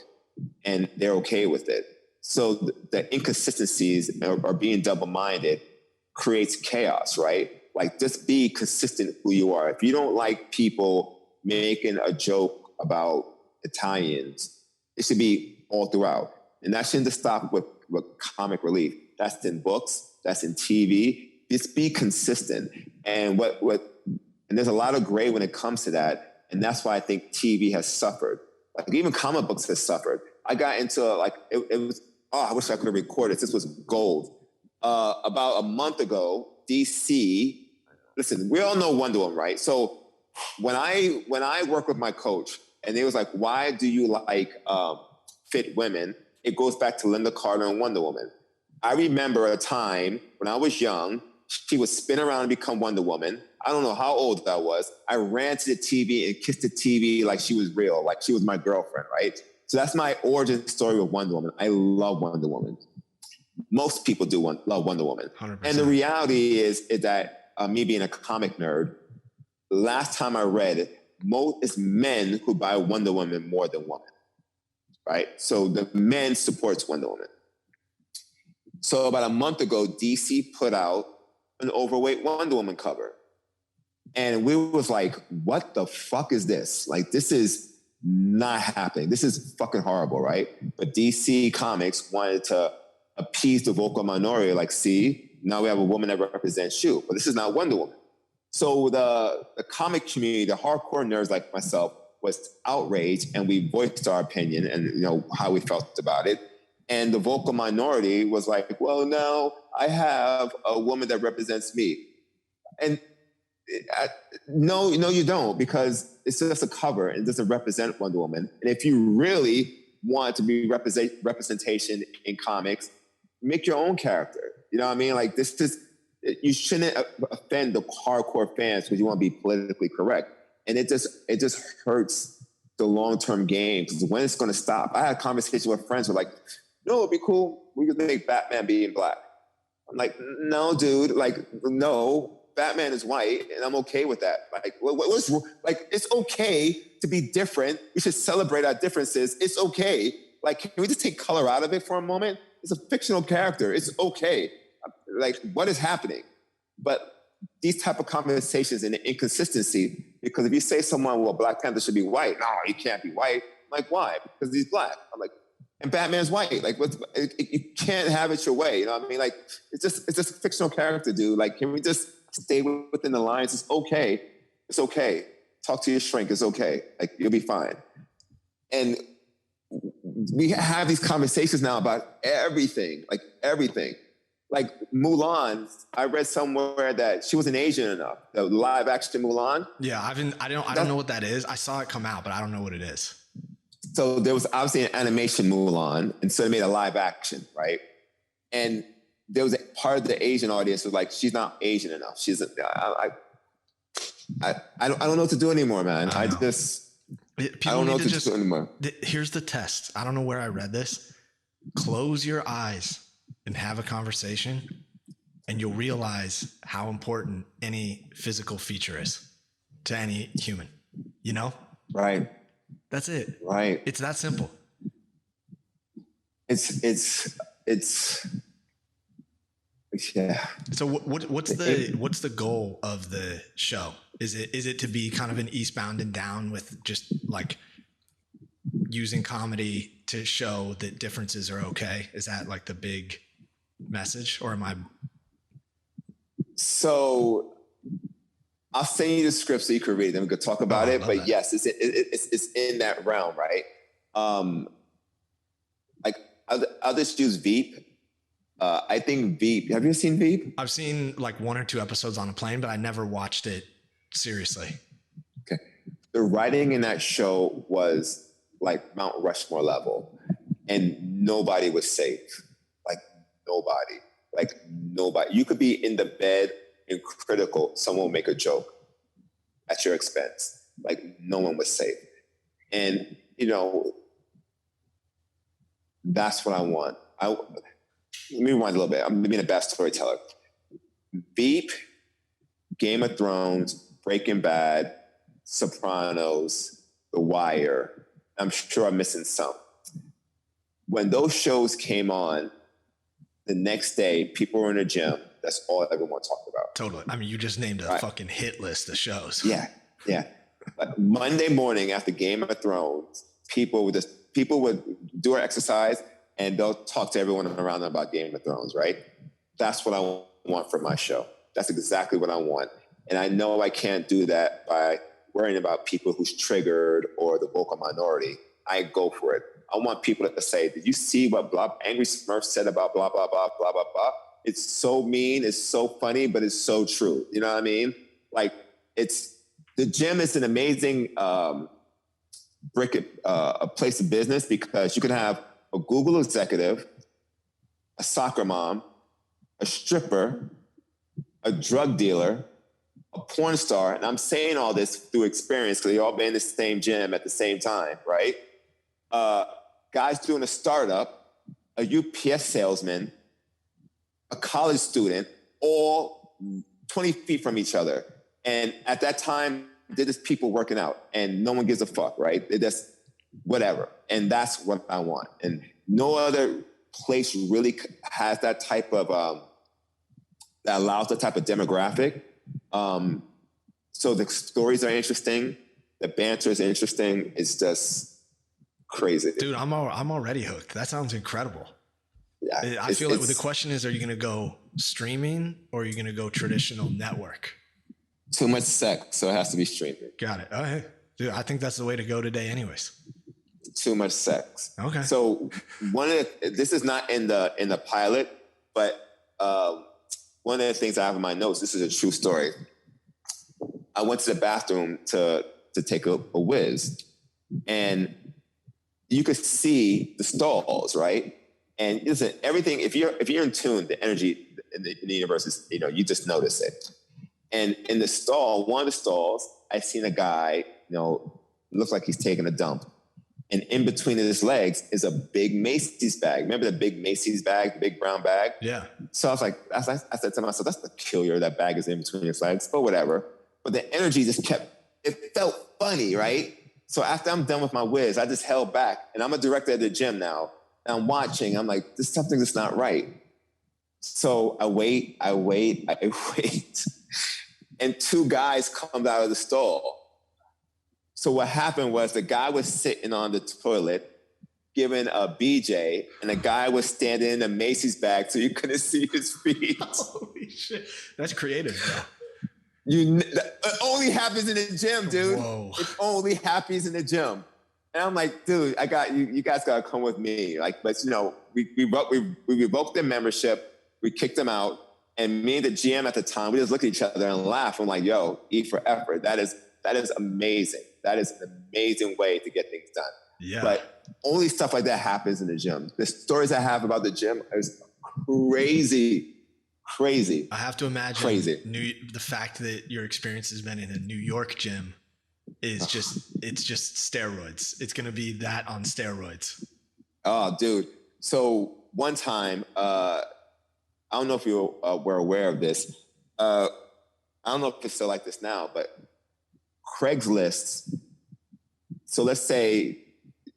Speaker 3: and they're okay with it. So the inconsistencies or being double-minded creates chaos, right? Like, just be consistent who you are. If you don't like people making a joke about Italians, it should be all throughout. And that shouldn't just stop with comic relief. That's in books, that's in TV. Just be consistent. And and there's a lot of gray when it comes to that. And that's why I think TV has suffered. Like, even comic books has suffered. I got into it was, I wish I could have recorded. This was gold. About a month ago, DC, listen, we all know Wonder Woman, right? So when I work with my coach and they was like, why do you like fit women? It goes back to Linda Carter and Wonder Woman. I remember a time when I was young, she would spin around and become Wonder Woman. I don't know how old I was. I ran to the TV and kissed the TV like she was real, like she was my girlfriend, right? So that's my origin story with Wonder Woman. I love Wonder Woman. Most people love Wonder Woman. 100%. And the reality is that me being a comic nerd, last time I read it, it's men who buy Wonder Woman more than women, right? So the men supports Wonder Woman. So about a month ago, DC put out an overweight Wonder Woman cover. And we was like, what the fuck is this? Like, this is not happening. This is fucking horrible, right? But DC Comics wanted to appease the vocal minority, like, see, now we have a woman that represents you, but this is not Wonder Woman. So the comic community, the hardcore nerds like myself, was outraged, and we voiced our opinion and how we felt about it. And the vocal minority was like, well, no, I have a woman that represents me. And no, you don't, because it's just a cover and it doesn't represent Wonder Woman. And if you really want to be representation in comics, make your own character. You know what I mean? Like, you shouldn't offend the hardcore fans because you want to be politically correct. And it just hurts the long-term game, because when it's going to stop? I had a conversation with friends who were like, no, it'd be cool. We could make Batman being black. I'm like, no, dude, like, no, Batman is white, and I'm okay with that. Like, it's okay to be different. We should celebrate our differences. It's okay. Like, can we just take color out of it for a moment? It's a fictional character. It's okay. Like, what is happening? But these type of conversations and the inconsistency, because if you say someone, well, Black Panther should be white, no, he can't be white. I'm like, why? Because he's black. I'm like, and Batman's white. Like, you can't have it your way. You know what I mean? Like, it's just a fictional character, dude. Like, can we just stay within the lines? It's okay. It's okay. Talk to your shrink. It's okay. Like, you'll be fine. And we have these conversations now about everything. Like, everything. Like Mulan, I read somewhere that she wasn't Asian enough. The live action Mulan.
Speaker 1: Yeah, I don't know what that is. I saw it come out, but I don't know what it is.
Speaker 3: So there was obviously an animation Mulan, and so they made a live action, right? And there was a part of the Asian audience was like, she's not Asian enough. I don't know what to do anymore, man. I don't know what to do anymore.
Speaker 1: Here's the test. I don't know where I read this. Close your eyes and have a conversation, and you'll realize how important any physical feature is to any human, you know?
Speaker 3: Right.
Speaker 1: That's it.
Speaker 3: Right.
Speaker 1: It's that simple.
Speaker 3: It's yeah.
Speaker 1: So what's the goal of the show? Is it to be kind of an eastbound and down with just like using comedy to show that differences are okay? Is that like the big message, or am I? So
Speaker 3: I'll send you the script so you can read it and we could talk about it. But that. Yes, it's in that realm, right? Like I'll just use Veep. I think Veep. Have you seen Veep?
Speaker 1: I've seen like 1 or 2 episodes on a plane, but I never watched it seriously.
Speaker 3: Okay. The writing in that show was like Mount Rushmore level, and nobody was safe. Nobody. You could be in the bed and critical, someone will make a joke at your expense. Like no one was safe. And, you know, that's what I want. Let me rewind a little bit. I'm being a bad storyteller. Veep, Game of Thrones, Breaking Bad, Sopranos, The Wire. I'm sure I'm missing some. When those shows came on, the next day, people were in the gym. That's all everyone talked about.
Speaker 1: Totally. I mean, you just named a fucking hit list of shows.
Speaker 3: Yeah. Like Monday morning after Game of Thrones, people would do our exercise and they'll talk to everyone around them about Game of Thrones, right? That's what I want for my show. That's exactly what I want. And I know I can't do that by worrying about people who's triggered or the vocal minority. I go for it. I want people to say, did you see what Angry Smurf said about blah, blah, blah, blah, blah, blah? It's so mean, it's so funny, but it's so true. You know what I mean? Like, the gym is an amazing a place of business because you can have a Google executive, a soccer mom, a stripper, a drug dealer, a porn star, and I'm saying all this through experience because they all been in the same gym at the same time, right? Guys doing a startup, a UPS salesman, a college student, all 20 feet from each other. And at that time, they're just people working out and no one gives a fuck, right? They just whatever. And that's what I want. And no other place really has that type of, that allows the type of demographic. So the stories are interesting. The banter is interesting. It's just crazy.
Speaker 1: Dude, I'm already hooked. That sounds incredible.
Speaker 3: Yeah,
Speaker 1: I feel like the question is, are you going to go streaming or are you going to go traditional network?
Speaker 3: Too much sex, so it has to be streaming.
Speaker 1: Got it. Oh, hey. Dude, I think that's the way to go today anyways.
Speaker 3: Too much sex.
Speaker 1: Okay.
Speaker 3: So this is not in the pilot, but one of the things I have in my notes, this is a true story. I went to the bathroom to take a whiz, and you could see the stalls, right? And listen, everything, if you're in tune, the energy in the universe is, you just notice it. And in the stall, one of the stalls, I seen a guy, looks like he's taking a dump. And in between his legs is a big Macy's bag. Remember the big Macy's bag, the big brown bag?
Speaker 1: Yeah.
Speaker 3: So I said to myself, that's peculiar. That bag is in between his legs, but whatever. But the energy just it felt funny, right? So after I'm done with my whiz, I just held back. And I'm a director at the gym now. And I'm watching. I'm like, there's something that's not right. So I wait. And two guys come out of the stall. So what happened was the guy was sitting on the toilet giving a BJ, and the guy was standing in a Macy's bag so you couldn't see his feet.
Speaker 1: Holy shit. That's creative, bro.
Speaker 3: It only happens in the gym, dude.
Speaker 1: Whoa.
Speaker 3: It only happens in the gym. And I'm like, dude, I got you. You guys gotta come with me. Like, but we revoked their membership. We kicked them out. And me and the GM at the time, we just looked at each other and laughed. I'm like, yo, E for effort. That is amazing. That is an amazing way to get things done.
Speaker 1: Yeah.
Speaker 3: But only stuff like that happens in the gym. The stories I have about the gym is crazy.
Speaker 1: I have to imagine the fact that your experience has been in a New York gym is it's just steroids. It's going to be that on steroids.
Speaker 3: Oh, dude. So one time, I don't know if you were aware of this. I don't know if it's still like this now, but Craigslist. So let's say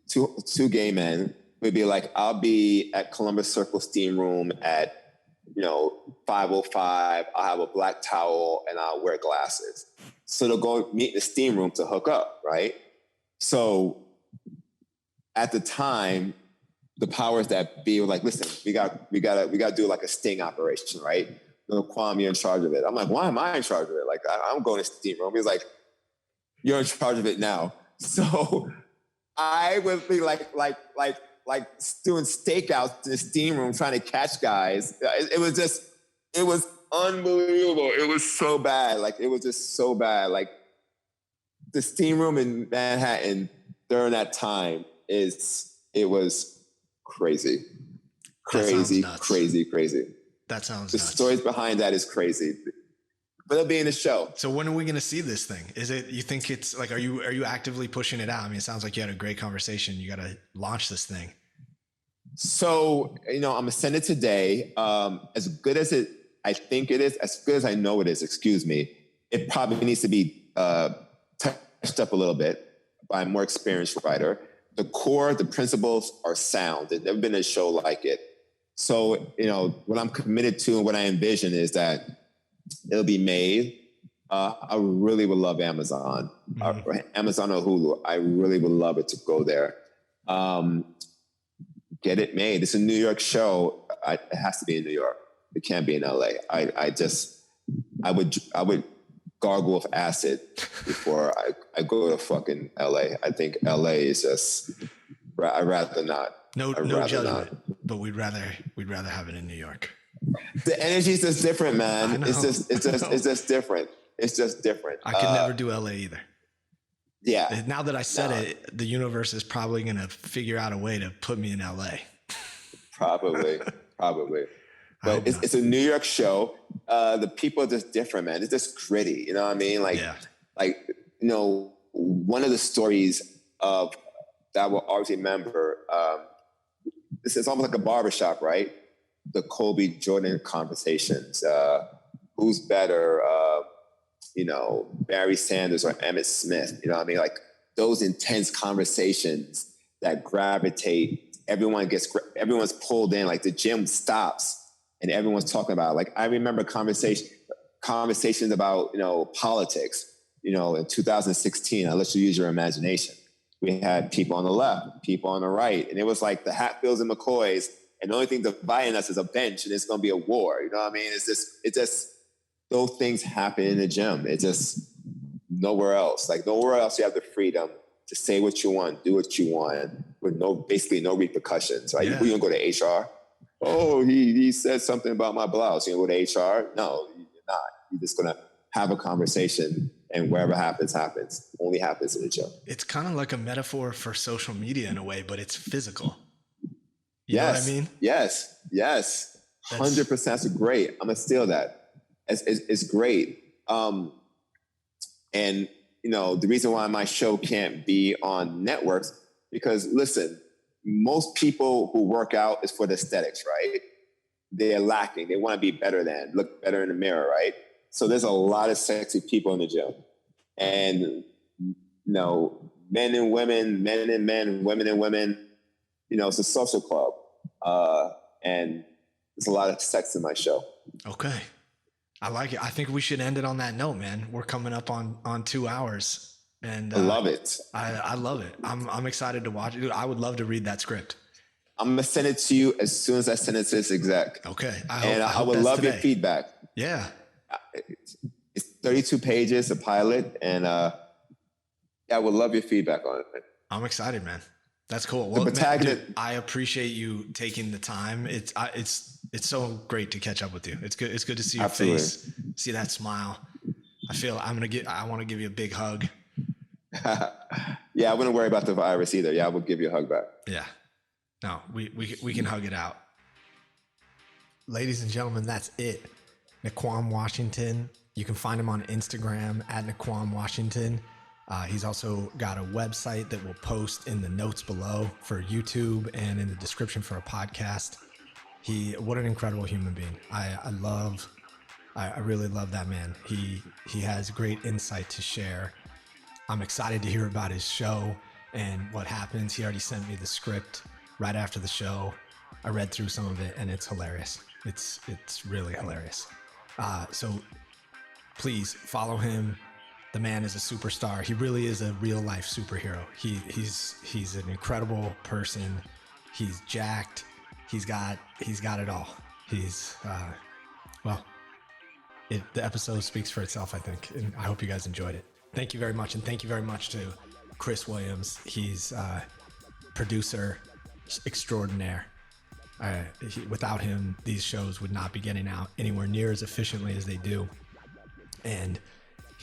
Speaker 3: two gay men would be like, I'll be at Columbus Circle Steam Room at 5:05. I'll have a black towel and I'll wear glasses. So they'll go meet in the steam room to hook up, right? So at the time, the powers that be were like, listen, we gotta do like a sting operation, right? Naqam, you're in charge of it. I'm like, why am I in charge of it? Like, I'm going to steam room. He's like, you're in charge of it now. So I would be like doing stakeouts in the steam room trying to catch guys. It was unbelievable. It was so bad. Like, it was just so bad. Like, the steam room in Manhattan during that time it was crazy. Crazy.
Speaker 1: That sounds nuts.
Speaker 3: The
Speaker 1: nuts.
Speaker 3: stories behind that is crazy. But it'll be in the show.
Speaker 1: So when are we going to see this thing? Is it, you think it's like, are you actively pushing it out? I mean, it sounds like you had a great conversation. You got to launch this thing.
Speaker 3: So, I'm going to send it today. As good as I think it is, as good as I know it is, excuse me, it probably needs to be touched up a little bit by a more experienced writer. The principles are sound. There's never been a show like it. So, what I'm committed to and what I envision is that it'll be made. I really would love Amazon, Amazon or Hulu. I really would love it to go there. Get it made. It's a New York show. It has to be in New York. It can't be in LA. I would gargle with acid before I go to fucking LA. I think LA is just, I'd rather not.
Speaker 1: No judgment, but we'd rather have it in New York.
Speaker 3: The energy is just different, man. It's just different. It's just different.
Speaker 1: I could never do LA either.
Speaker 3: Yeah.
Speaker 1: Now that I said it, the universe is probably going to figure out a way to put me in LA. Probably.
Speaker 3: But it's a New York show. The people are just different, man. It's just gritty. You know what I mean? One of the stories that I will always remember, this is almost like a barbershop, right? The Kobe Jordan conversations. Who's better, Barry Sanders or Emmitt Smith? You know what I mean? Like those intense conversations that gravitate. Everyone's pulled in. Like the gym stops and everyone's talking about. Like I remember conversations about politics. In 2016, I let you use your imagination. We had people on the left, people on the right, and it was like the Hatfields and McCoys. And the only thing dividing us is a bench, and it's going to be a war. You know what I mean? It's just those things happen in the gym. It's just nowhere else. Like nowhere else you have the freedom to say what you want, do what you want, with basically no repercussions. Right? Yeah. You don't go to HR. Oh, he said something about my blouse. You go to HR? No, you're not. You're just going to have a conversation, and wherever happens. Only happens in the gym.
Speaker 1: It's kind of like a metaphor for social media in a way, but it's physical. You know what I mean?
Speaker 3: Yes. 100%. That's great. I'm gonna steal that. It's great. And the reason why my show can't be on networks, because listen, most people who work out is for the aesthetics, right? They're lacking. They want to be better than, look better in the mirror, right? So there's a lot of sexy people in the gym, and men and women, men and men, women and women. It's a social club. And there's a lot of sex in my show.
Speaker 1: Okay. I like it. I think we should end it on that note, man. We're coming up on 2 hours, and
Speaker 3: I love it.
Speaker 1: I love it. I'm excited to watch it. Dude, I would love to read that script.
Speaker 3: I'm going to send it to you as soon as I send it to this exec.
Speaker 1: Okay.
Speaker 3: I would love your feedback.
Speaker 1: Yeah.
Speaker 3: It's 32 pages, a pilot. And, I would love your feedback on it.
Speaker 1: I'm excited, man. That's cool. Well, man, dude, I appreciate you taking the time. It's so great to catch up with you. It's good. It's good to see your face, see that smile. I want to give you a big hug.
Speaker 3: Yeah, I wouldn't worry about the virus either. Yeah, I would give you a hug back.
Speaker 1: Yeah. No, we can hug it out. Ladies and gentlemen, that's it. Naqam Washington. You can find him on Instagram at Naqam Washington. He's also got a website that we'll post in the notes below for YouTube and in the description for a podcast. What an incredible human being. I really love that man. He has great insight to share. I'm excited to hear about his show and what happens. He already sent me the script right after the show. I read through some of it and it's hilarious. It's really hilarious. So please follow him. The man is a superstar. He really is a real life superhero. He's an incredible person. He's jacked. He's got it all. The episode speaks for itself, I think, and I hope you guys enjoyed it. Thank you very much, and thank you very much to Chris Williams. He's producer extraordinaire. Without him, these shows would not be getting out anywhere near as efficiently as they do, and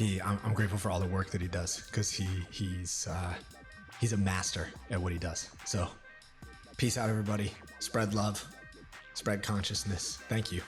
Speaker 1: I'm grateful for all the work that he does, because he's a master at what he does. So peace out, everybody. Spread love, spread consciousness. Thank you.